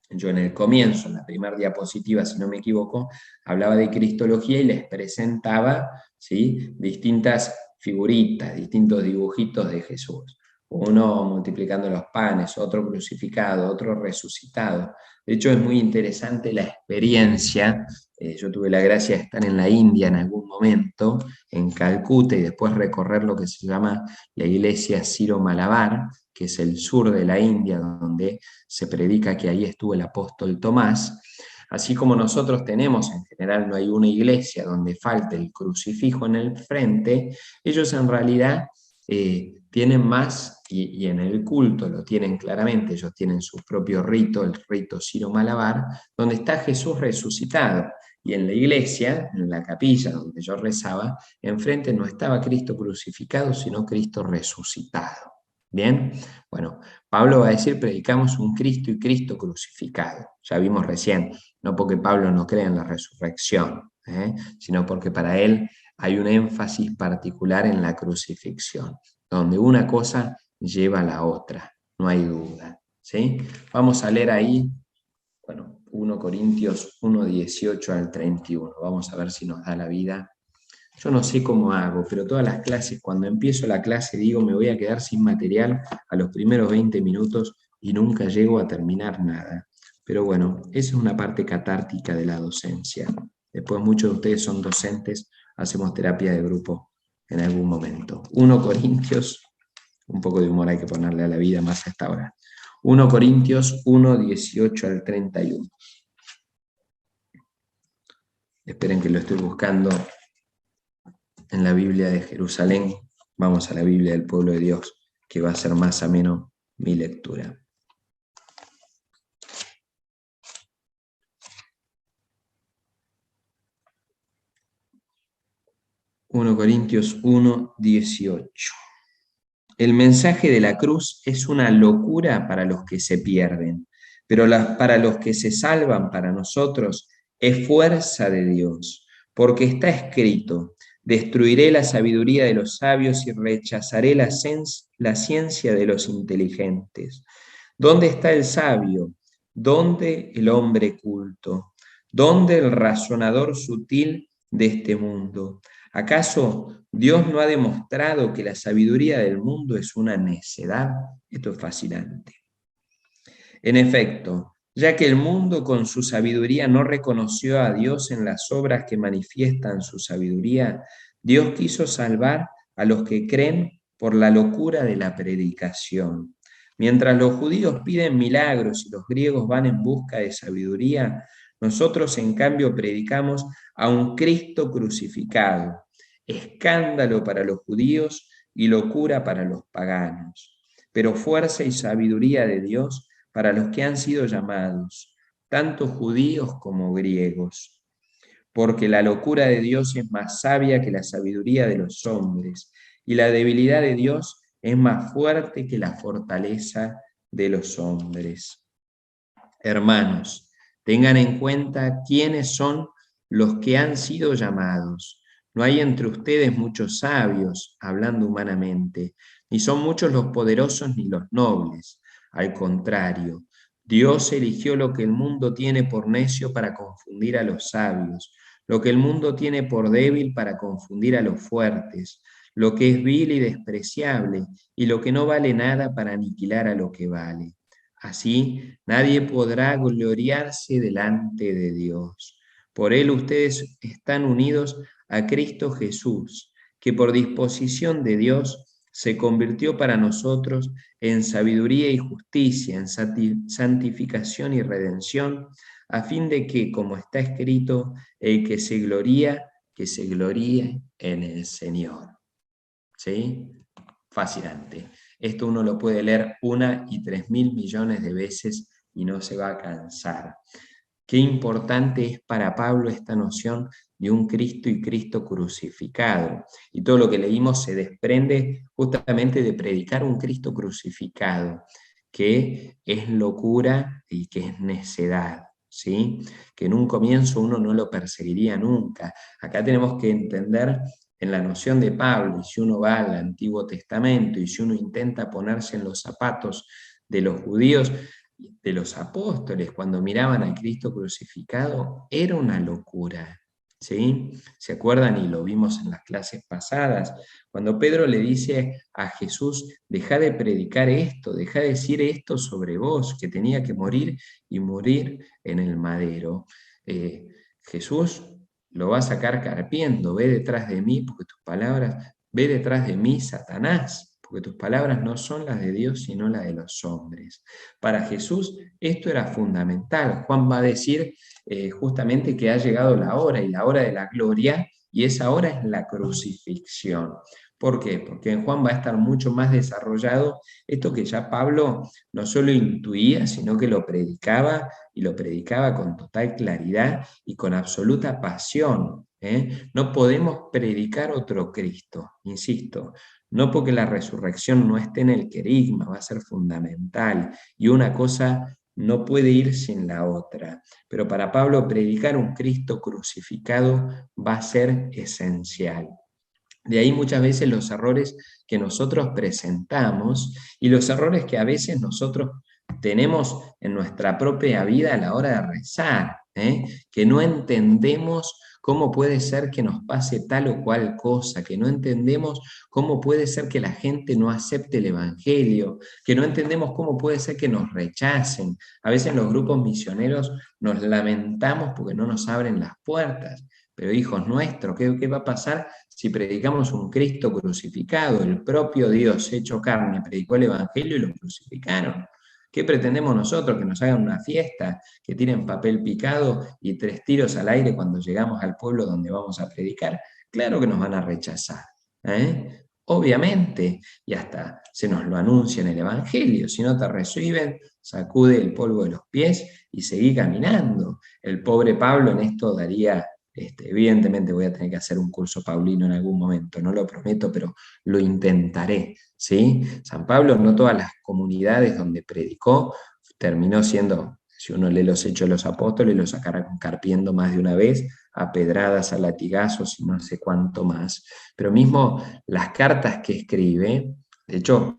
yo en el comienzo, en la primera diapositiva, si no me equivoco, hablaba de cristología y les presentaba, ¿sí?, distintas figuritas, distintos dibujitos de Jesús. Uno multiplicando los panes, otro crucificado, otro resucitado. De hecho, es muy interesante la experiencia. Yo tuve la gracia de estar en la India en algún momento, en Calcuta, y después recorrer lo que se llama la iglesia Siro-Malabar, que es el sur de la India, donde se predica que ahí estuvo el apóstol Tomás. Así como nosotros tenemos, en general no hay una iglesia donde falte el crucifijo en el frente, ellos en realidad tienen más, y en el culto lo tienen claramente, ellos tienen su propio rito, el rito Siro-Malabar, donde está Jesús resucitado. Y en la iglesia, en la capilla donde yo rezaba, enfrente no estaba Cristo crucificado, sino Cristo resucitado. ¿Bien? Bueno, Pablo va a decir, predicamos un Cristo y Cristo crucificado. Ya vimos recién, no porque Pablo no cree en la resurrección, sino porque para él hay un énfasis particular en la crucifixión, donde una cosa lleva a la otra, no hay duda. ¿Sí? Vamos a leer ahí, bueno, 1 Corintios 1, 18 al 31. Vamos a ver si nos da la vida. Yo no sé cómo hago, pero todas las clases, cuando empiezo la clase digo me voy a quedar sin material a los primeros 20 minutos y nunca llego a terminar nada. Pero bueno, esa es una parte catártica de la docencia. Después muchos de ustedes son docentes, hacemos terapia de grupo en algún momento. 1 Corintios, un poco de humor hay que ponerle a la vida más a esta hora. 1 Corintios 1, 18 al 31. Esperen que lo estoy buscando en la Biblia de Jerusalén. Vamos a la Biblia del pueblo de Dios, que va a ser más ameno mi lectura. ...1 Corintios 1, 18... El mensaje de la cruz es una locura para los que se pierden, pero para los que se salvan, para nosotros, es fuerza de Dios, porque está escrito: destruiré la sabiduría de los sabios y rechazaré la ciencia de los inteligentes. ¿Dónde está el sabio? ¿Dónde el hombre culto? ¿Dónde el razonador sutil de este mundo? ¿Acaso Dios no ha demostrado que la sabiduría del mundo es una necedad? Esto es fascinante. En efecto, ya que el mundo con su sabiduría no reconoció a Dios en las obras que manifiestan su sabiduría, Dios quiso salvar a los que creen por la locura de la predicación. Mientras los judíos piden milagros y los griegos van en busca de sabiduría, nosotros en cambio predicamos a un Cristo crucificado, escándalo para los judíos y locura para los paganos, pero fuerza y sabiduría de Dios para los que han sido llamados, tanto judíos como griegos. Porque la locura de Dios es más sabia que la sabiduría de los hombres, y la debilidad de Dios es más fuerte que la fortaleza de los hombres. Hermanos, tengan en cuenta quiénes son los que han sido llamados. No hay entre ustedes muchos sabios, hablando humanamente, ni son muchos los poderosos ni los nobles. Al contrario, Dios eligió lo que el mundo tiene por necio para confundir a los sabios, lo que el mundo tiene por débil para confundir a los fuertes, lo que es vil y despreciable, y lo que no vale nada para aniquilar a lo que vale. Así nadie podrá gloriarse delante de Dios. Por él ustedes están unidos a Cristo Jesús, que por disposición de Dios se convirtió para nosotros en sabiduría y justicia, en santificación y redención, a fin de que, como está escrito, el que se gloríe en el Señor. ¿Sí? Fascinante. Esto uno lo puede leer 1 y 3.000 millones de veces y no se va a cansar. Qué importante es para Pablo esta noción de un Cristo y Cristo crucificado. Y todo lo que leímos se desprende justamente de predicar un Cristo crucificado, que es locura y que es necedad, ¿sí? Que en un comienzo uno no lo perseguiría nunca. Acá tenemos que entender en la noción de Pablo, y si uno va al Antiguo Testamento y si uno intenta ponerse en los zapatos de los judíos, de los apóstoles, cuando miraban a Cristo crucificado, era una locura, ¿sí? ¿Se acuerdan? Y lo vimos en las clases pasadas, cuando Pedro le dice a Jesús: deja de predicar esto, deja de decir esto sobre vos, que tenía que morir y morir en el madero. Jesús lo va a sacar carpiendo: ve detrás de mí, porque tus palabras, ve detrás de mí, Satanás, porque tus palabras no son las de Dios, sino las de los hombres. Para Jesús esto era fundamental. Juan va a decir justamente que ha llegado la hora, y la hora de la gloria, y esa hora es la crucifixión. ¿Por qué? Porque en Juan va a estar mucho más desarrollado esto que ya Pablo no solo intuía, sino que lo predicaba, y lo predicaba con total claridad y con absoluta pasión. No podemos predicar otro Cristo, insisto, no porque la resurrección no esté en el querigma, va a ser fundamental, y una cosa no puede ir sin la otra. Pero para Pablo, predicar un Cristo crucificado va a ser esencial. De ahí muchas veces los errores que nosotros presentamos y los errores que a veces nosotros tenemos en nuestra propia vida a la hora de rezar, que no entendemos cómo puede ser que nos pase tal o cual cosa, que no entendemos cómo puede ser que la gente no acepte el Evangelio, que no entendemos cómo puede ser que nos rechacen. A veces en los grupos misioneros nos lamentamos porque no nos abren las puertas. Pero hijos nuestros, ¿qué va a pasar si predicamos un Cristo crucificado? El propio Dios hecho carne predicó el Evangelio y lo crucificaron. ¿Qué pretendemos nosotros? Que nos hagan una fiesta, que tiren papel picado y 3 tiros al aire cuando llegamos al pueblo donde vamos a predicar. Claro que nos van a rechazar, ¿eh? Obviamente, y hasta se nos lo anuncia en el Evangelio. Si no te reciben, sacude el polvo de los pies y seguí caminando. El pobre Pablo en esto daría... evidentemente voy a tener que hacer un curso paulino en algún momento, no lo prometo, pero lo intentaré, ¿sí? San Pablo, no todas las comunidades donde predicó, terminó siendo, si uno lee los Hechos de los Apóstoles, lo sacará carpiendo más de una vez, a pedradas, a latigazos y no sé cuánto más. Pero mismo las cartas que escribe, de hecho,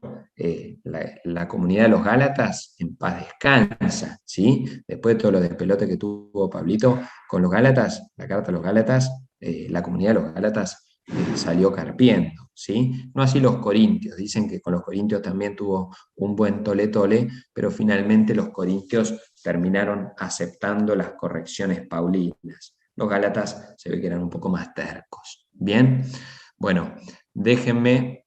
la comunidad de los Gálatas en paz descansa, ¿sí? Después de todo lo despelote que tuvo Pablito con los Gálatas, la carta a los Gálatas, la comunidad de los Gálatas salió carpiendo, ¿sí? No así los corintios, dicen que con los corintios también tuvo un buen tole-tole, pero finalmente los corintios terminaron aceptando las correcciones paulinas. Los Gálatas se ve que eran un poco más tercos. Bien, bueno, déjenme...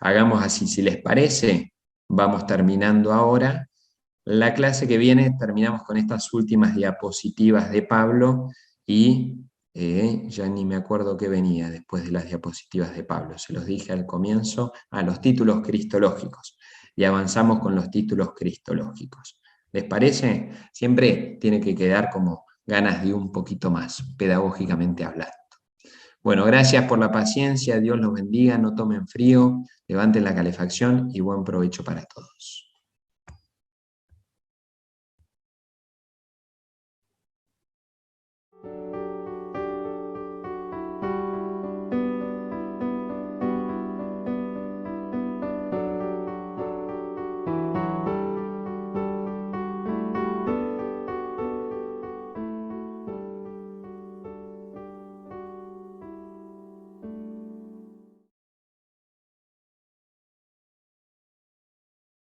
hagamos así, si les parece, vamos terminando ahora. La clase que viene terminamos con estas últimas diapositivas de Pablo y ya ni me acuerdo qué venía después de las diapositivas de Pablo. Se los dije al comienzo, a los títulos cristológicos. Y avanzamos con los títulos cristológicos. ¿Les parece? Siempre tiene que quedar como ganas de un poquito más, pedagógicamente hablando. Bueno, gracias por la paciencia, Dios los bendiga, no tomen frío, levanten la calefacción y buen provecho para todos.